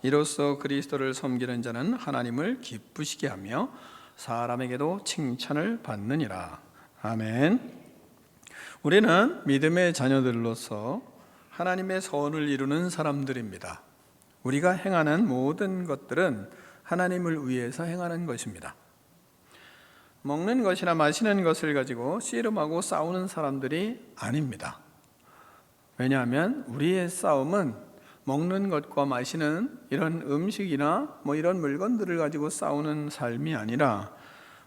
이로써 그리스도를 섬기는 자는 하나님을 기쁘시게 하며 사람에게도 칭찬을 받느니라. 아멘. 우리는 믿음의 자녀들로서 하나님의 선을 이루는 사람들입니다. 우리가 행하는 모든 것들은 하나님을 위해서 행하는 것입니다. 먹는 것이나 마시는 것을 가지고 씨름하고 싸우는 사람들이 아닙니다. 왜냐하면 우리의 싸움은 먹는 것과 마시는 이런 음식이나 이런 물건들을 가지고 싸우는 삶이 아니라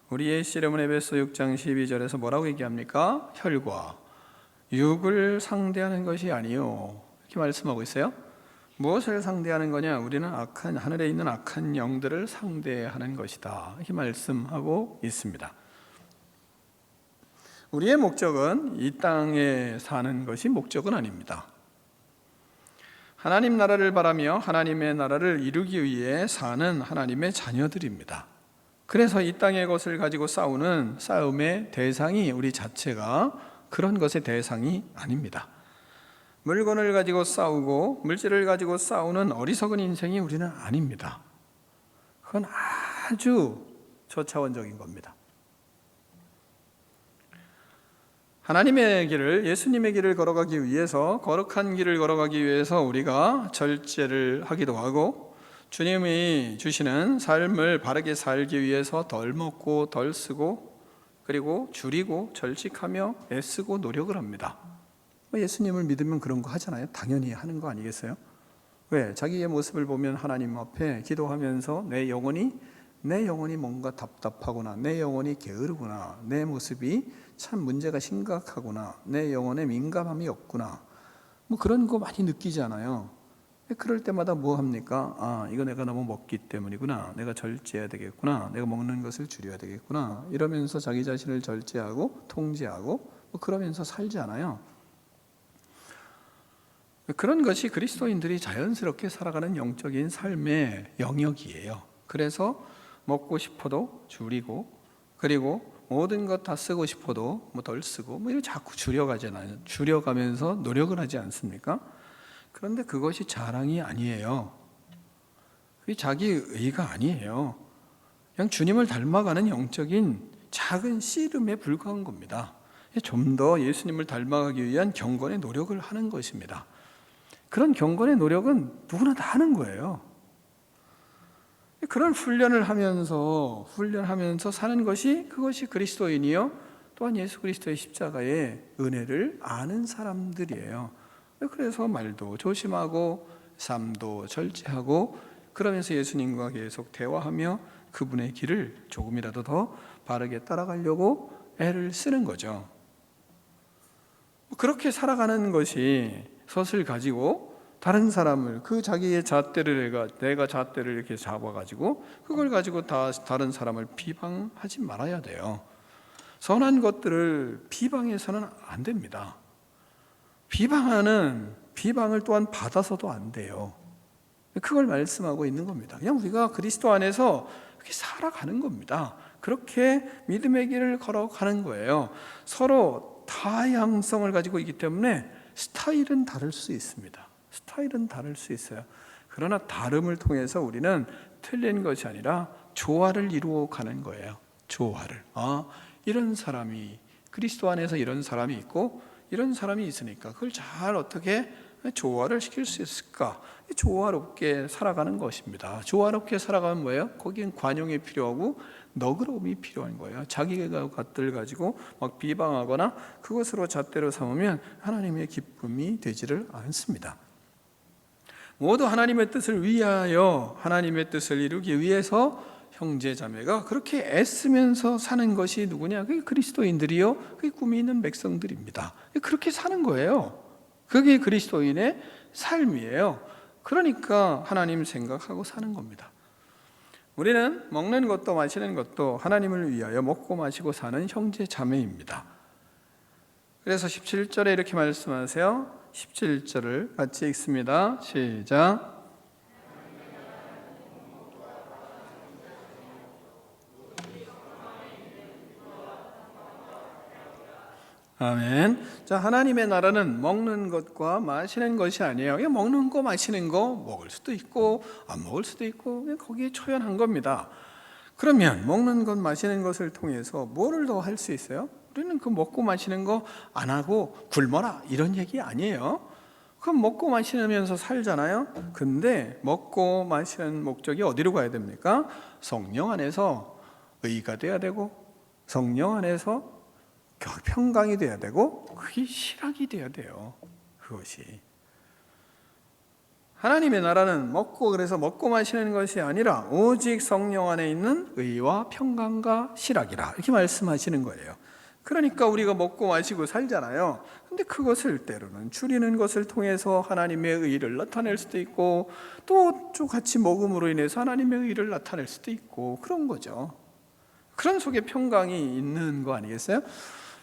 우리의 씨름은 에베소 6장 12절에서 뭐라고 얘기합니까? 혈과 육을 상대하는 것이 아니요, 이렇게 말씀하고 있어요. 무엇을 상대하는 거냐? 우리는 하늘에 있는 악한 영들을 상대하는 것이다, 이렇게 말씀하고 있습니다. 우리의 목적은 이 땅에 사는 것이 목적은 아닙니다. 하나님 나라를 바라며 하나님의 나라를 이루기 위해 사는 하나님의 자녀들입니다. 그래서 이 땅의 것을 가지고 싸우는 싸움의 대상이 우리 자체가 그런 것의 대상이 아닙니다. 물건을 가지고 싸우고 물질을 가지고 싸우는 어리석은 인생이 우리는 아닙니다. 그건 아주 저차원적인 겁니다. 하나님의 길을, 예수님의 길을 걸어가기 위해서, 거룩한 길을 걸어가기 위해서 우리가 절제를 하기도 하고, 주님이 주시는 삶을 바르게 살기 위해서 덜 먹고 덜 쓰고, 그리고 줄이고 절직하며 애쓰고 노력을 합니다. 예수님을 믿으면 그런 거 하잖아요. 당연히 하는 거 아니겠어요? 왜? 자기의 모습을 보면 하나님 앞에 기도하면서 내 영혼이 뭔가 답답하구나, 내 영혼이 게으르구나, 내 모습이 참 문제가 심각하구나, 내 영혼에 민감함이 없구나, 그런 거 많이 느끼잖아요. 그럴 때마다 뭐 합니까? 이거 내가 너무 먹기 때문이구나, 내가 절제해야 되겠구나, 내가 먹는 것을 줄여야 되겠구나, 이러면서 자기 자신을 절제하고 통제하고 그러면서 살지 않아요. 그런 것이 그리스도인들이 자연스럽게 살아가는 영적인 삶의 영역이에요. 그래서 먹고 싶어도 줄이고, 그리고 모든 것 다 쓰고 싶어도 덜 쓰고 이렇게 자꾸 줄여가잖아요. 줄여가면서 노력을 하지 않습니까? 그런데 그것이 자랑이 아니에요. 그게 자기 의가 아니에요. 그냥 주님을 닮아가는 영적인 작은 씨름에 불과한 겁니다. 좀 더 예수님을 닮아가기 위한 경건의 노력을 하는 것입니다. 그런 경건의 노력은 누구나 다 하는 거예요. 그런 훈련을 하면서 사는 것이, 그것이 그리스도인이요 또한 예수 그리스도의 십자가의 은혜를 아는 사람들이에요. 그래서 말도 조심하고 삶도 절제하고 그러면서 예수님과 계속 대화하며 그분의 길을 조금이라도 더 바르게 따라가려고 애를 쓰는 거죠. 그렇게 살아가는 것이 것을 가지고 다른 사람을, 그 자기의 잣대를 내가 잣대를 이렇게 잡아가지고 그걸 가지고 다른 사람을 비방하지 말아야 돼요. 선한 것들을 비방해서는 안 됩니다. 비방을 또한 받아서도 안 돼요. 그걸 말씀하고 있는 겁니다. 그냥 우리가 그리스도 안에서 그렇게 살아가는 겁니다. 그렇게 믿음의 길을 걸어가는 거예요. 서로 다양성을 가지고 있기 때문에 스타일은 다를 수 있습니다. 스타일은 다를 수 있어요. 그러나 다름을 통해서 우리는 틀린 것이 아니라 조화를 이루어 가는 거예요. 조화를. 이런 사람이, 그리스도 안에서 이런 사람이 있고 이런 사람이 있으니까 그걸 잘 어떻게 조화를 시킬 수 있을까? 조화롭게 살아가는 것입니다. 조화롭게 살아가면 뭐예요? 거기엔 관용이 필요하고 너그러움이 필요한 거예요. 자기가 것들 가지고 막 비방하거나 그것으로 잣대로 삼으면 하나님의 기쁨이 되지를 않습니다. 모두 하나님의 뜻을 위하여, 하나님의 뜻을 이루기 위해서 형제 자매가 그렇게 애쓰면서 사는 것이 누구냐? 그게 그리스도인들이요, 그게 꿈이 있는 백성들입니다. 그렇게 사는 거예요. 그게 그리스도인의 삶이에요. 그러니까 하나님 생각하고 사는 겁니다. 우리는 먹는 것도 마시는 것도 하나님을 위하여 먹고 마시고 사는 형제 자매입니다. 그래서 17절에 이렇게 말씀하세요. 17절을 같이 읽습니다. 시작. 아멘. 자, 하나님의 나라는 먹는 것과 마시는 것이 아니에요. 그냥 먹는 거 마시는 거 먹을 수도 있고 안 먹을 수도 있고 그냥 거기에 초연한 겁니다. 그러면 먹는 것 마시는 것을 통해서 뭐를 더 할 수 있어요? 우리는 그 먹고 마시는 거 안 하고 굶어라 이런 얘기 아니에요. 그럼 먹고 마시면서 살잖아요. 근데 먹고 마시는 목적이 어디로 가야 됩니까? 성령 안에서 의가 돼야 되고 성령 안에서 평강이 돼야 되고 그게 실학이 돼야 돼요. 그것이. 하나님의 나라는 그래서 먹고 마시는 것이 아니라 오직 성령 안에 있는 의와 평강과 실학이라 이렇게 말씀하시는 거예요. 그러니까 우리가 먹고 마시고 살잖아요. 근데 그것을 때로는 줄이는 것을 통해서 하나님의 의를 나타낼 수도 있고, 또 같이 먹음으로 인해서 하나님의 의를 나타낼 수도 있고, 그런 거죠. 그런 속에 평강이 있는 거 아니겠어요?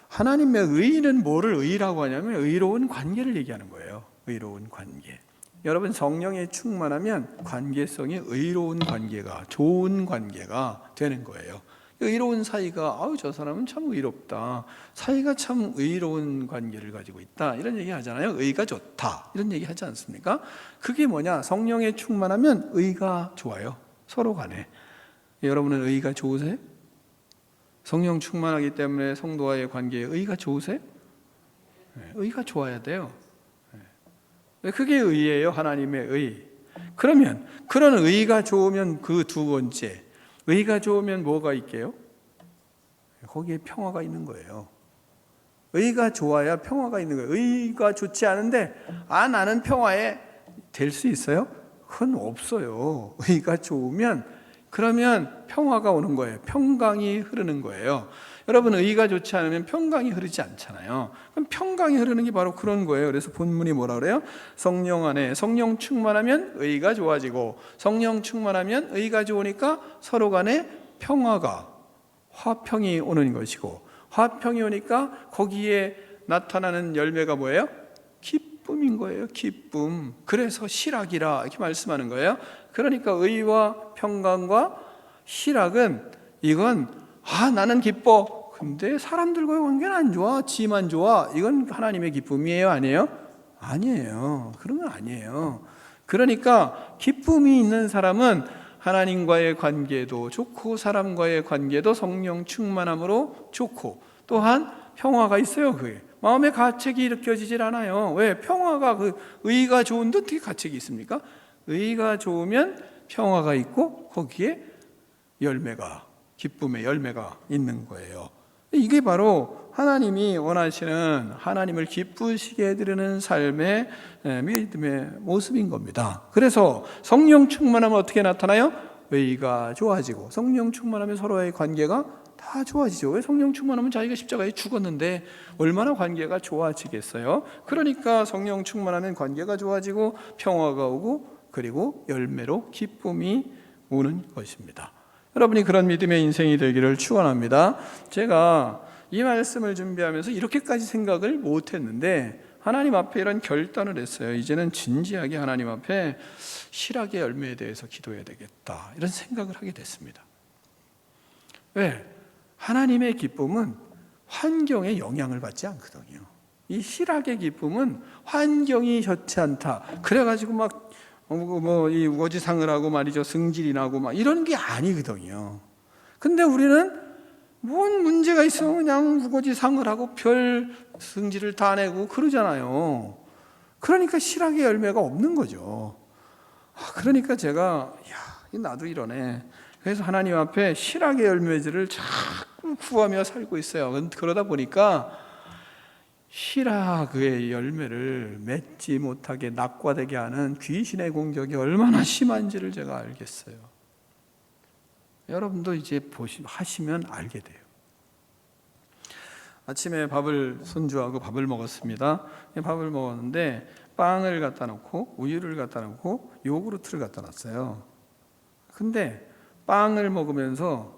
하나님의 의는 뭐를 의라고 하냐면 의로운 관계를 얘기하는 거예요. 의로운 관계. 여러분, 성령에 충만하면 관계성이 의로운 관계가, 좋은 관계가 되는 거예요. 의로운 사이가 저 사람은 참 의롭다, 사이가 참 의로운 관계를 가지고 있다, 이런 얘기 하잖아요. 의가 좋다, 이런 얘기 하지 않습니까? 그게 뭐냐? 성령에 충만하면 의가 좋아요. 서로 간에. 여러분은 의가 좋으세요? 성령 충만하기 때문에 성도와의 관계에 의가 좋으세요? 의가 좋아야 돼요. 그게 의예요. 하나님의 의. 그러면 그런 의가 좋으면 그 두 번째, 의가 좋으면 뭐가 있게요? 거기에 평화가 있는 거예요. 의가 좋아야 평화가 있는 거예요. 의가 좋지 않은데 나는 평화에 될 수 있어요? 그건 없어요. 의가 좋으면 그러면 평화가 오는 거예요. 평강이 흐르는 거예요. 여러분, 의가 좋지 않으면 평강이 흐르지 않잖아요. 그럼 평강이 흐르는 게 바로 그런 거예요. 그래서 본문이 뭐라 그래요? 성령 안에, 성령 충만하면 의가 좋아지고, 성령 충만하면 의가 좋으니까 서로 간에 평화가, 화평이 오는 것이고, 화평이 오니까 거기에 나타나는 열매가 뭐예요? 기쁨인 거예요. 기쁨. 그래서 실학이라 이렇게 말씀하는 거예요. 그러니까 의와 평강과 실학은, 이건 나는 기뻐, 근데 사람들과의 관계는 안 좋아, 지만 좋아, 이건 하나님의 기쁨이에요? 아니에요? 아니에요. 그런 건 아니에요. 그러니까 기쁨이 있는 사람은 하나님과의 관계도 좋고 사람과의 관계도 성령 충만함으로 좋고, 또한 평화가 있어요. 그게 마음에 가책이 느껴지질 않아요. 왜? 평화가, 의가 좋은데 어떻게 가책이 있습니까? 의가 좋으면 평화가 있고 거기에 열매가, 기쁨의 열매가 있는 거예요. 이게 바로 하나님이 원하시는, 하나님을 기쁘시게 해드리는 삶의 믿음의 모습인 겁니다. 그래서 성령 충만하면 어떻게 나타나요? 의가 좋아지고, 성령 충만하면 서로의 관계가 다 좋아지죠. 왜? 성령 충만하면 자기가 십자가에 죽었는데 얼마나 관계가 좋아지겠어요? 그러니까 성령 충만하면 관계가 좋아지고 평화가 오고, 그리고 열매로 기쁨이 오는 것입니다. 여러분이 그런 믿음의 인생이 되기를 축원합니다. 제가 이 말씀을 준비하면서 이렇게까지 생각을 못했는데 하나님 앞에 이런 결단을 했어요. 이제는 진지하게 하나님 앞에 실학의 열매에 대해서 기도해야 되겠다, 이런 생각을 하게 됐습니다. 왜? 하나님의 기쁨은 환경에 영향을 받지 않거든요. 이 실학의 기쁨은 환경이 좋지 않다, 그래가지고 막 이 우거지상을 하고 말이죠, 승질이 나고 막 이런 게 아니거든요. 근데 우리는 뭔 문제가 있으면 그냥 우거지상을 하고 별 승질을 다 내고 그러잖아요. 그러니까 실학의 열매가 없는 거죠. 그러니까 제가 나도 이러네. 그래서 하나님 앞에 실학의 열매들을 자꾸 구하며 살고 있어요. 그러다 보니까 실학의 열매를 맺지 못하게 낙과되게 하는 귀신의 공격이 얼마나 심한지를 제가 알겠어요. 여러분도 이제 하시면 알게 돼요. 아침에 손주하고 밥을 먹었습니다. 밥을 먹었는데 빵을 갖다 놓고 우유를 갖다 놓고 요구르트를 갖다 놨어요. 근데 빵을 먹으면서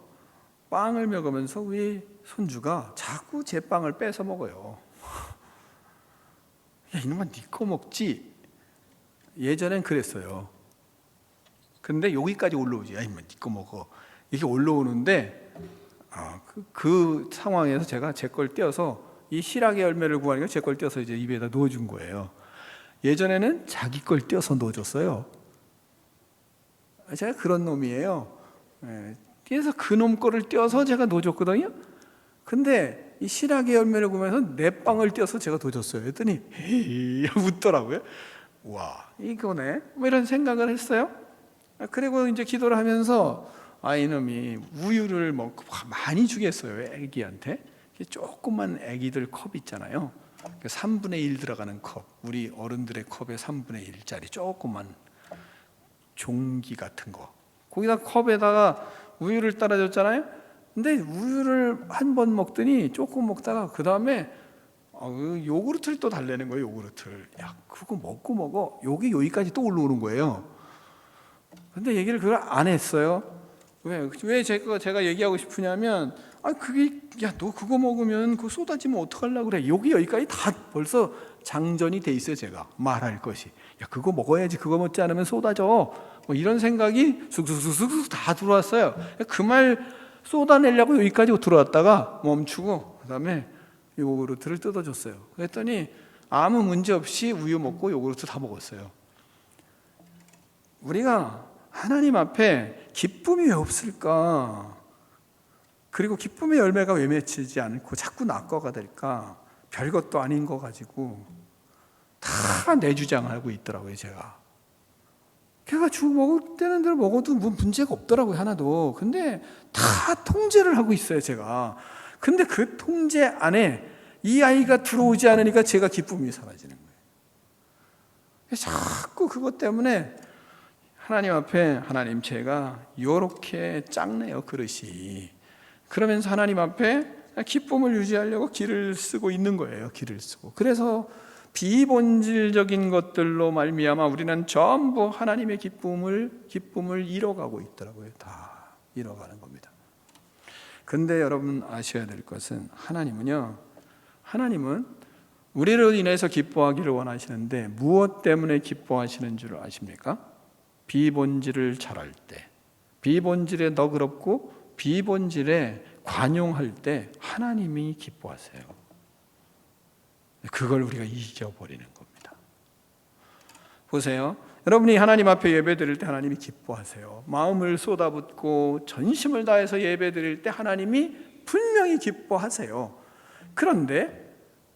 우리 손주가 자꾸 제 빵을 뺏어 먹어요. 야, 이놈아, 네 거 먹지. 예전엔 그랬어요. 근데 여기까지 올라오지. 야, 이놈아, 네 거 먹어. 이게 올라오는데 그 상황에서 제가 제 걸 떼어서, 이 실학의 열매를 구하니까 제 걸 떼어서 이제 입에다 넣어준 거예요. 예전에는 자기 걸 떼어서 넣어줬어요. 제가 그런 놈이에요. 그래서 그 놈 거를 떼어서 제가 넣어줬거든요. 근데 이 실학의 열매를 구하면서 내 빵을 떼어서 제가 넣어줬어요. 했더니 헤이 웃더라고요. 와, 이거네, 뭐 이런 생각을 했어요. 그리고 이제 기도를 하면서 이놈이 우유를 먹고 많이 주겠어요, 애기한테. 조그만 애기들 컵 있잖아요. 3분의 1 들어가는 컵, 우리 어른들의 컵의 3분의 1짜리 조그만 종기 같은 거, 거기다 컵에다가 우유를 따라줬잖아요. 근데 우유를 한 번 먹더니 조금 먹다가 그 다음에 요구르트를 또 달래는 거예요. 요구르트를. 야, 그거 먹어. 여기까지 또 올라오는 거예요. 근데 얘기를 그걸 안 했어요. 왜 제가 얘기하고 싶으냐면, 그게, 야, 너 그거 먹으면 그거 쏟아지면 어떡하려고 그래. 여기까지 다 벌써 장전이 돼 있어요. 제가 말할 것이. 야, 그거 먹어야지. 그거 먹지 않으면 쏟아져. 뭐 이런 생각이 쑥쑥 다 들어왔어요. 그 말 쏟아내려고 여기까지 들어왔다가 멈추고, 그 다음에 요구르트를 뜯어줬어요. 그랬더니 아무 문제 없이 우유 먹고 요구르트 다 먹었어요. 우리가 하나님 앞에 기쁨이 왜 없을까? 그리고 기쁨의 열매가 왜 맺히지 않고 자꾸 낙과가 될까? 별것도 아닌 거 가지고 다 내 주장하고 있더라고요. 제가 먹을 때는 대로 먹어도 뭐 문제가 없더라고요. 하나도. 근데 다 통제를 하고 있어요. 제가. 근데 그 통제 안에 이 아이가 들어오지 않으니까 제가 기쁨이 사라지는 거예요. 자꾸 그것 때문에 하나님 앞에, 하나님, 제가 요렇게 작네요, 그릇이. 그러면서 하나님 앞에 기쁨을 유지하려고 기를 쓰고 있는 거예요. 기를 쓰고. 그래서 비본질적인 것들로 말미암아 우리는 전부 하나님의 기쁨을 잃어가고 있더라고요. 다 잃어가는 겁니다. 근데 여러분 아셔야 될 것은, 하나님은 우리로 인해서 기뻐하기를 원하시는데 무엇 때문에 기뻐하시는 줄 아십니까? 비본질을 잘할 때, 비본질에 너그럽고 비본질에 관용할 때 하나님이 기뻐하세요. 그걸 우리가 잊어버리는 겁니다. 보세요. 여러분이 하나님 앞에 예배드릴 때 하나님이 기뻐하세요. 마음을 쏟아붓고 전심을 다해서 예배드릴 때 하나님이 분명히 기뻐하세요. 그런데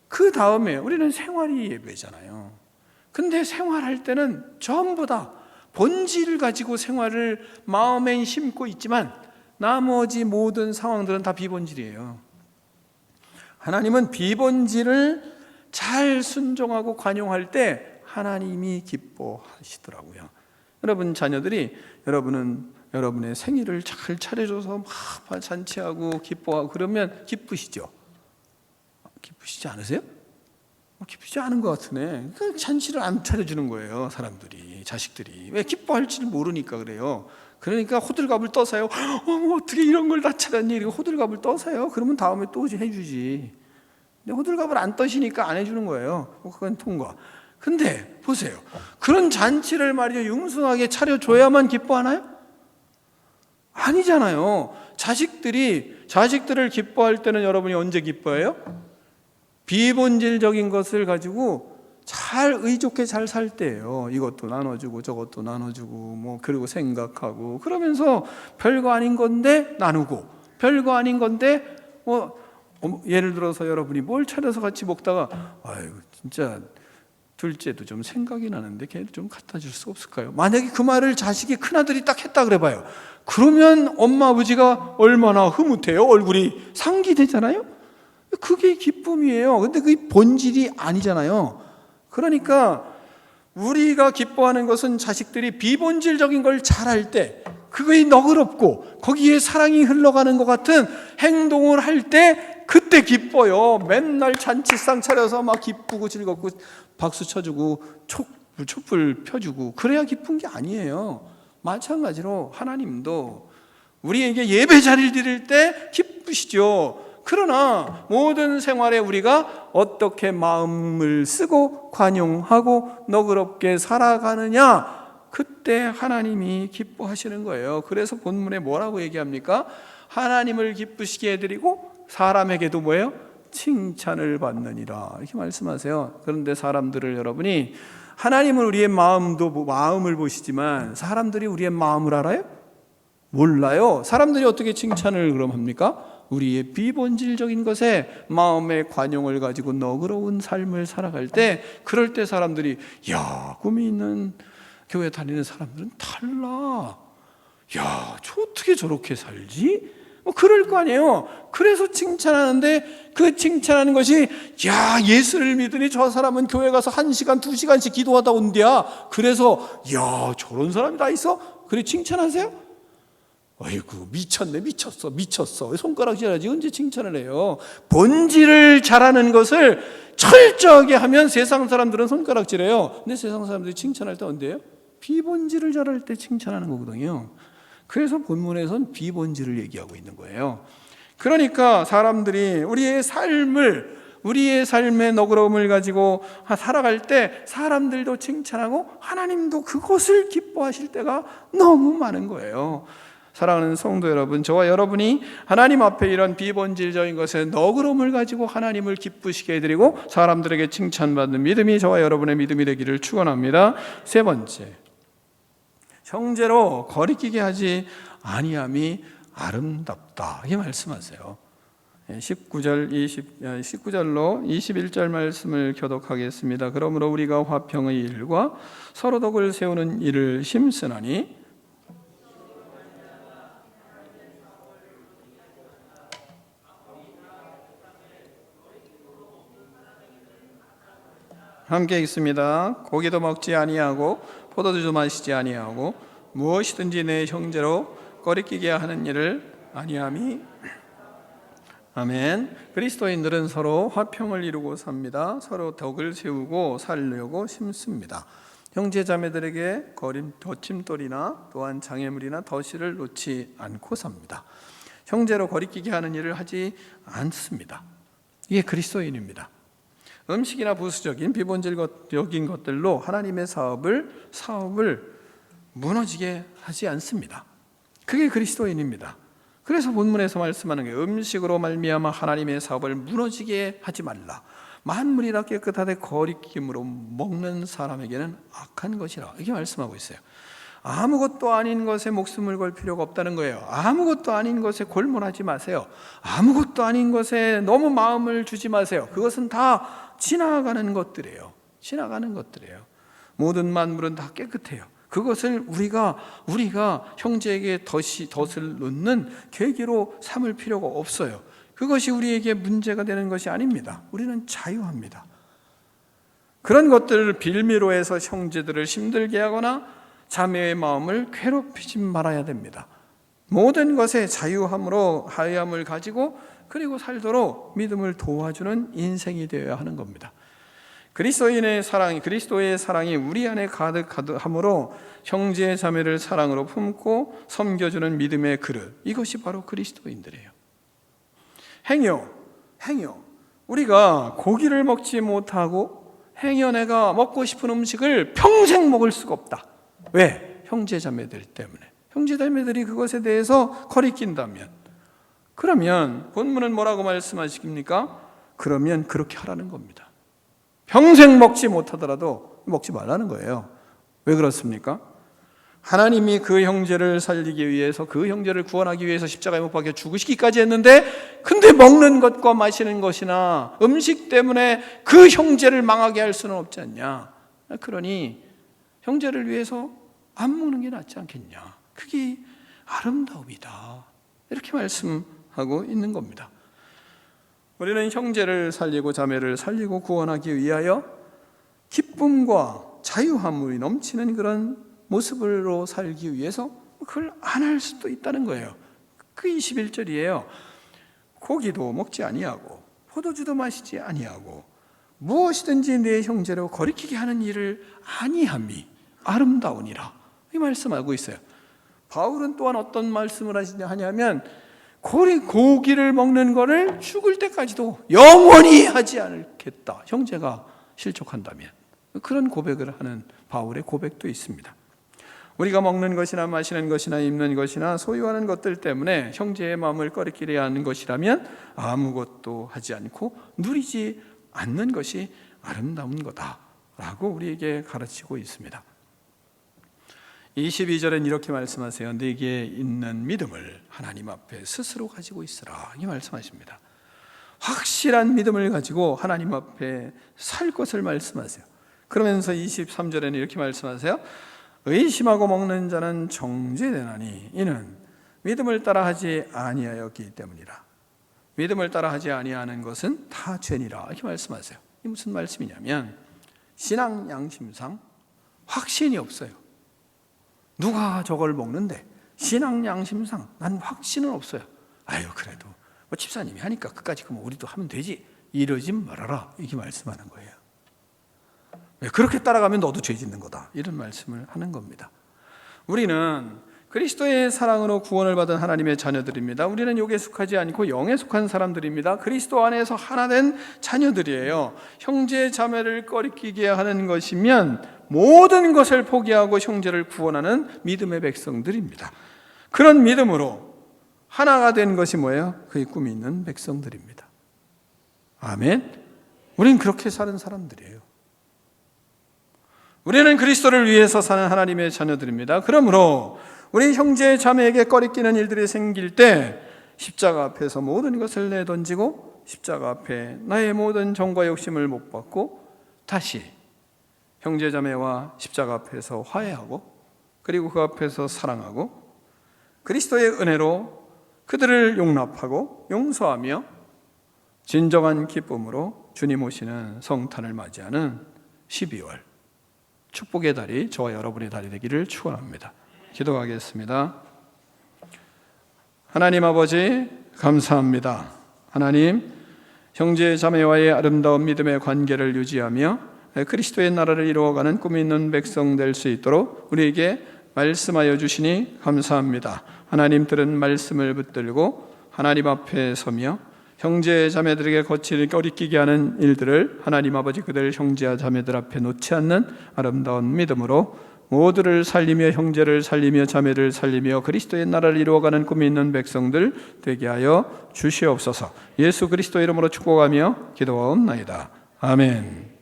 그 다음에 우리는 생활이 예배잖아요. 근데 생활할 때는 전부 다 본질을 가지고 생활을 마음에 심고 있지만 나머지 모든 상황들은 다 비본질이에요. 하나님은 비본질을 잘 순종하고 관용할 때 하나님이 기뻐하시더라고요. 여러분 자녀들이 여러분의 생일을 잘 차려줘서 막 잔치하고 기뻐하고 그러면 기쁘시죠? 기쁘시지 않으세요? 기쁘지 않은 것 같으네. 그 잔치를 안 차려주는 거예요. 사람들이, 자식들이. 왜? 기뻐할지를 모르니까 그래요. 그러니까 호들갑을 떠서요. 어떻게 이런 걸 다 차렸니? 이렇게 호들갑을 떠서요. 그러면 다음에 또 해주지. 근데 호들갑을 안 떠시니까 안 해주는 거예요. 그건 통과. 근데 보세요. 그런 잔치를 말이죠, 융숭하게 차려줘야만 기뻐하나요? 아니잖아요. 자식들을 기뻐할 때는 여러분이 언제 기뻐해요? 비본질적인 것을 가지고 잘 의좋게 잘 살 때예요. 이것도 나눠주고 저것도 나눠주고 그리고 생각하고 그러면서 별거 아닌 건데 나누고 별거 아닌 건데 예를 들어서 여러분이 뭘 차려서 같이 먹다가 아이고 진짜 둘째도 좀 생각이 나는데 걔를 좀 갖다 줄 수 없을까요? 만약에 그 말을 자식이 큰아들이 딱 했다 그래 봐요. 그러면 엄마 아버지가 얼마나 흐뭇해요. 얼굴이 상기되잖아요. 그게 기쁨이에요. 근데 그게 본질이 아니잖아요. 그러니까 우리가 기뻐하는 것은 자식들이 비본질적인 걸 잘할 때, 그거에 너그럽고 거기에 사랑이 흘러가는 것 같은 행동을 할 때 그때 기뻐요. 맨날 잔치상 차려서 막 기쁘고 즐겁고 박수 쳐주고 촛불 펴주고 그래야 기쁜 게 아니에요. 마찬가지로 하나님도 우리에게 예배 자리를 드릴 때 기쁘시죠. 그러나 모든 생활에 우리가 어떻게 마음을 쓰고 관용하고 너그럽게 살아가느냐, 그때 하나님이 기뻐하시는 거예요. 그래서 본문에 뭐라고 얘기합니까? 하나님을 기쁘시게 해드리고 사람에게도 뭐예요? 칭찬을 받느니라, 이렇게 말씀하세요. 그런데 사람들을 여러분이, 하나님은 우리의 마음을 보시지만 사람들이 우리의 마음을 알아요? 몰라요. 사람들이 어떻게 칭찬을 그럼 합니까? 우리의 비본질적인 것에 마음의 관용을 가지고 너그러운 삶을 살아갈 때, 그럴 때 사람들이 야, 꿈이 있는 교회 다니는 사람들은 달라. 야, 저 어떻게 저렇게 살지? 뭐 그럴 거 아니에요. 그래서 칭찬하는데 그 칭찬하는 것이 야 예수를 믿으니 저 사람은 교회 가서 1시간 2시간씩 기도하다 온대야. 그래서 야 저런 사람이 다 있어? 그래 칭찬하세요? 아이고 미쳤네 미쳤어 손가락질하지 언제 칭찬을 해요. 본질을 잘하는 것을 철저하게 하면 세상 사람들은 손가락질해요. 근데 세상 사람들이 칭찬할 때 언제예요? 비본질을 잘할 때 칭찬하는 거거든요. 그래서 본문에선 비본질을 얘기하고 있는 거예요. 그러니까 사람들이 우리의 삶의 너그러움을 가지고 살아갈 때 사람들도 칭찬하고 하나님도 그것을 기뻐하실 때가 너무 많은 거예요. 사랑하는 성도 여러분, 저와 여러분이 하나님 앞에 이런 비본질적인 것에 너그러움을 가지고 하나님을 기쁘시게 해드리고 사람들에게 칭찬받는 믿음이 저와 여러분의 믿음이 되기를 축원합니다. 세 번째, 형제로 거리끼게 하지 아니함이 아름답다. 이 말씀하세요. 19절로 21절 말씀을 교독하겠습니다. 그러므로 우리가 화평의 일과 서로 덕을 세우는 일을 힘쓰나니 함께 읽습니다. 고기도 먹지 아니하고 포도주도 마시지 아니하고 무엇이든지 내 형제로 거리끼게 하는 일을 아니함이 아멘. 그리스도인들은 서로 화평을 이루고 삽니다. 서로 덕을 세우고 살려고 심습니다. 형제 자매들에게 거침돌이나 또한 장애물이나 덫을 놓지 않고 삽니다. 형제로 거리끼게 하는 일을 하지 않습니다. 이게 그리스도인입니다. 음식이나 부수적인 비본질적인 것들로 하나님의 사업을 무너지게 하지 않습니다. 그게 그리스도인입니다. 그래서 본문에서 말씀하는 게 음식으로 말미암아 하나님의 사업을 무너지게 하지 말라. 만물이 다 깨끗하되 거리낌으로 먹는 사람에게는 악한 것이라. 이렇게 말씀하고 있어요. 아무것도 아닌 것에 목숨을 걸 필요가 없다는 거예요. 아무것도 아닌 것에 골몰하지 마세요. 아무것도 아닌 것에 너무 마음을 주지 마세요. 그것은 다 지나가는 것들이에요. 모든 만물은 다 깨끗해요. 그것을 우리가 형제에게 덫을 놓는 계기로 삼을 필요가 없어요. 그것이 우리에게 문제가 되는 것이 아닙니다. 우리는 자유합니다. 그런 것들을 빌미로 해서 형제들을 힘들게 하거나 자매의 마음을 괴롭히지 말아야 됩니다. 모든 것에 하유함을 가지고 그리고 살도록 믿음을 도와주는 인생이 되어야 하는 겁니다. 그리스도의 사랑이 우리 안에 가득함으로 형제 자매를 사랑으로 품고 섬겨주는 믿음의 그릇, 이것이 바로 그리스도인들이에요. 행여 우리가 고기를 먹지 못하고 행여 내가 먹고 싶은 음식을 평생 먹을 수가 없다. 왜? 형제 자매들 때문에. 형제 자매들이 그것에 대해서 거리낀다면, 그러면 본문은 뭐라고 말씀하십니까? 그러면 그렇게 하라는 겁니다. 평생 먹지 못하더라도 먹지 말라는 거예요. 왜 그렇습니까? 하나님이 그 형제를 살리기 위해서, 그 형제를 구원하기 위해서 십자가에 못 박혀 죽으시기까지 했는데, 근데 먹는 것과 마시는 것이나 음식 때문에 그 형제를 망하게 할 수는 없지 않냐. 그러니 형제를 위해서 안 먹는 게 낫지 않겠냐. 그게 아름다움이다. 이렇게 말씀하고 있는 겁니다. 우리는 형제를 살리고 자매를 살리고 구원하기 위하여 기쁨과 자유함이 넘치는 그런 모습으로 살기 위해서 그걸 안 할 수도 있다는 거예요. 그 21절이에요. 고기도 먹지 아니하고 포도주도 마시지 아니하고 무엇이든지 내 형제로 거리끼게 하는 일을 아니함이 아름다우니라. 이 말씀하고 있어요. 바울은 또한 어떤 말씀을 하냐면 고기를 먹는 거를 죽을 때까지도 영원히 하지 않겠다. 형제가 실족한다면. 그런 고백을 하는 바울의 고백도 있습니다. 우리가 먹는 것이나 마시는 것이나 입는 것이나 소유하는 것들 때문에 형제의 마음을 꺼리끼려 하는 것이라면 아무것도 하지 않고 누리지 않는 것이 아름다운 거다라고 우리에게 가르치고 있습니다. 22절엔 이렇게 말씀하세요. 네게 있는 믿음을 하나님 앞에 스스로 가지고 있으라. 이 말씀하십니다. 확실한 믿음을 가지고 하나님 앞에 살 것을 말씀하세요. 그러면서 23절에는 이렇게 말씀하세요. 의심하고 먹는 자는 정죄되나니 이는 믿음을 따라하지 아니하였기 때문이라. 믿음을 따라하지 아니하는 것은 다 죄니라 이렇게 말씀하세요. 이 무슨 말씀이냐면 신앙 양심상 확신이 없어요. 누가 저걸 먹는데 신앙 양심상 난 확신은 없어요. 아유 그래도 뭐 집사님이 하니까 끝까지 그럼 우리도 하면 되지 이러지 말아라 이렇게 말씀하는 거예요. 그렇게 따라가면 너도 죄 짓는 거다 이런 말씀을 하는 겁니다. 우리는 그리스도의 사랑으로 구원을 받은 하나님의 자녀들입니다. 우리는 육에 속하지 않고 영에 속한 사람들입니다. 그리스도 안에서 하나 된 자녀들이에요. 형제 자매를 꺼리끼게 하는 것이면 모든 것을 포기하고 형제를 구원하는 믿음의 백성들입니다. 그런 믿음으로 하나가 된 것이 뭐예요? 그의 꿈이 있는 백성들입니다. 아멘. 우린 그렇게 사는 사람들이에요. 우리는 그리스도를 위해서 사는 하나님의 자녀들입니다. 그러므로 우리 형제 자매에게 꺼리끼는 일들이 생길 때 십자가 앞에서 모든 것을 내던지고 십자가 앞에 나의 모든 정과 욕심을 못 받고 다시 형제 자매와 십자가 앞에서 화해하고 그리고 그 앞에서 사랑하고 그리스도의 은혜로 그들을 용납하고 용서하며 진정한 기쁨으로 주님 오시는 성탄을 맞이하는 12월 축복의 달이 저와 여러분의 달이 되기를 축원합니다. 기도하겠습니다. 하나님 아버지 감사합니다. 하나님 형제 자매와의 아름다운 믿음의 관계를 유지하며 그리스도의 나라를 이루어가는 꿈이 있는 백성 될 수 있도록 우리에게 말씀하여 주시니 감사합니다. 하나님 들은 말씀을 붙들고 하나님 앞에 서며 형제 자매들에게 거칠 꺼리끼게 하는 일들을 하나님 아버지 그들 형제와 자매들 앞에 놓지 않는 아름다운 믿음으로 모두를 살리며 형제를 살리며 자매를 살리며 그리스도의 나라를 이루어가는 꿈이 있는 백성들 되게 하여 주시옵소서. 예수 그리스도 이름으로 축복하며 기도하옵나이다. 아멘.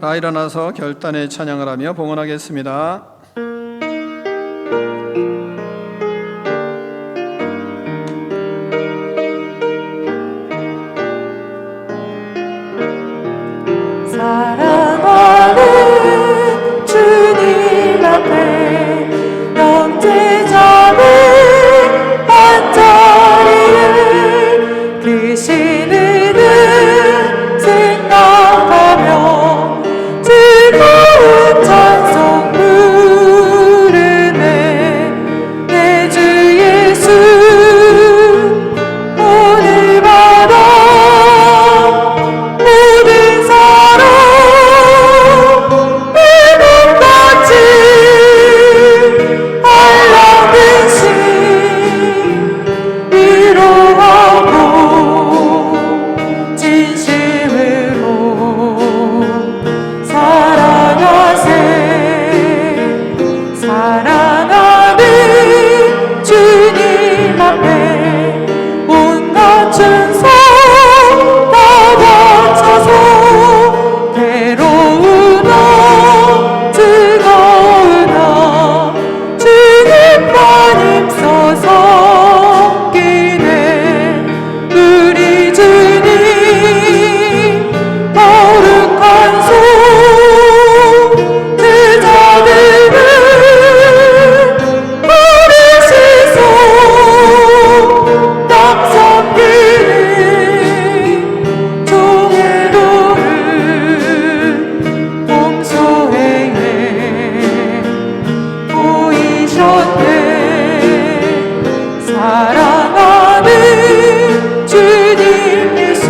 다 일어나서 결단의 찬양을 하며 봉헌하겠습니다. 사랑하는 주님 앞에 형제 자매 한자리에 계시는 생각하며 즐거운 찬송 부르네. 내 주 예수 오늘 받아 모든 사랑 믿음같이 알라는 신 위로하고 진심으로 사랑하세. 사랑하는 주님 앞에 온갖 충성 다 바쳐서 괴로우나 즐거우나 주님만 힘써서 끼네. 우리 주님 거룩한 손 제자들을 부르시소. 땅 섬기는 종의로를 봉소회에 보이셨네. 사랑하는 주님 예수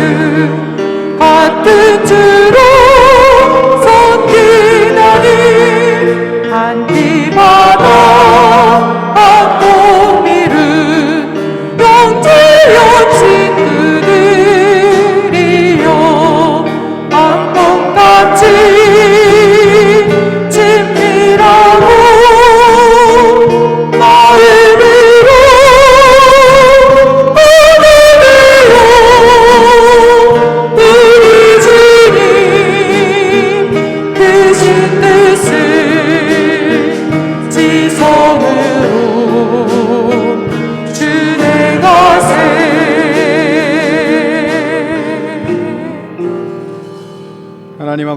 같은 주로 섬기나니 한디마다 안고 미룬 형제여 친구들이여 안동같이 친밀하고 마음으로 오늘이여 우리 주님 크신 뜻을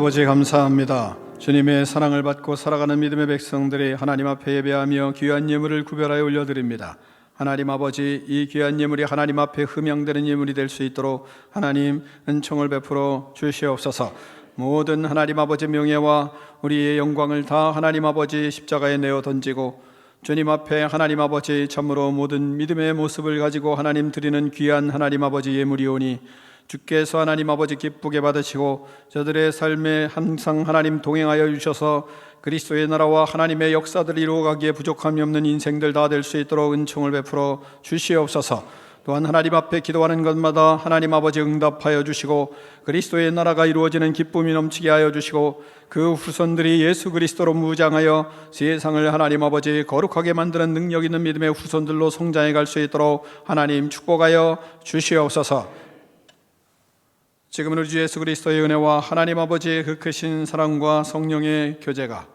아버지 감사합니다. 주님의 사랑을 받고 살아가는 믿음의 백성들이 하나님 앞에 예배하며 귀한 예물을 구별하여 올려드립니다. 하나님 아버지, 이 귀한 예물이 하나님 앞에 흠양되는 예물이 될 수 있도록 하나님 은총을 베풀어 주시옵소서. 모든 하나님 아버지 명예와 우리의 영광을 다 하나님 아버지 십자가에 내어 던지고 주님 앞에 하나님 아버지 참으로 모든 믿음의 모습을 가지고 하나님 드리는 귀한 하나님 아버지 예물이오니 주께서 하나님 아버지 기쁘게 받으시고 저들의 삶에 항상 하나님 동행하여 주셔서 그리스도의 나라와 하나님의 역사들을 이루어가기에 부족함이 없는 인생들 다 될 수 있도록 은총을 베풀어 주시옵소서. 또한 하나님 앞에 기도하는 것마다 하나님 아버지 응답하여 주시고 그리스도의 나라가 이루어지는 기쁨이 넘치게 하여 주시고 그 후손들이 예수 그리스도로 무장하여 세상을 하나님 아버지 거룩하게 만드는 능력 있는 믿음의 후손들로 성장해 갈 수 있도록 하나님 축복하여 주시옵소서. 지금은 우리 주 예수 그리스도의 은혜와 하나님 아버지의 그 크신 사랑과 성령의 교제가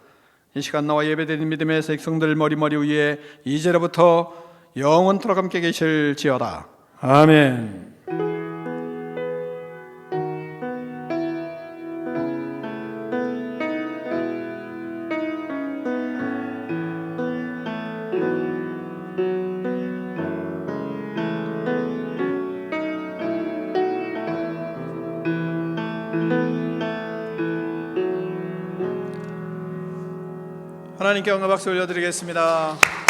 이 시간 나와 예배드리는 믿음의 백성들 머리머리 위에 이제로부터 영원토록 함께 계실지어다. 아멘. 하나님께 영광 박수 올려드리겠습니다.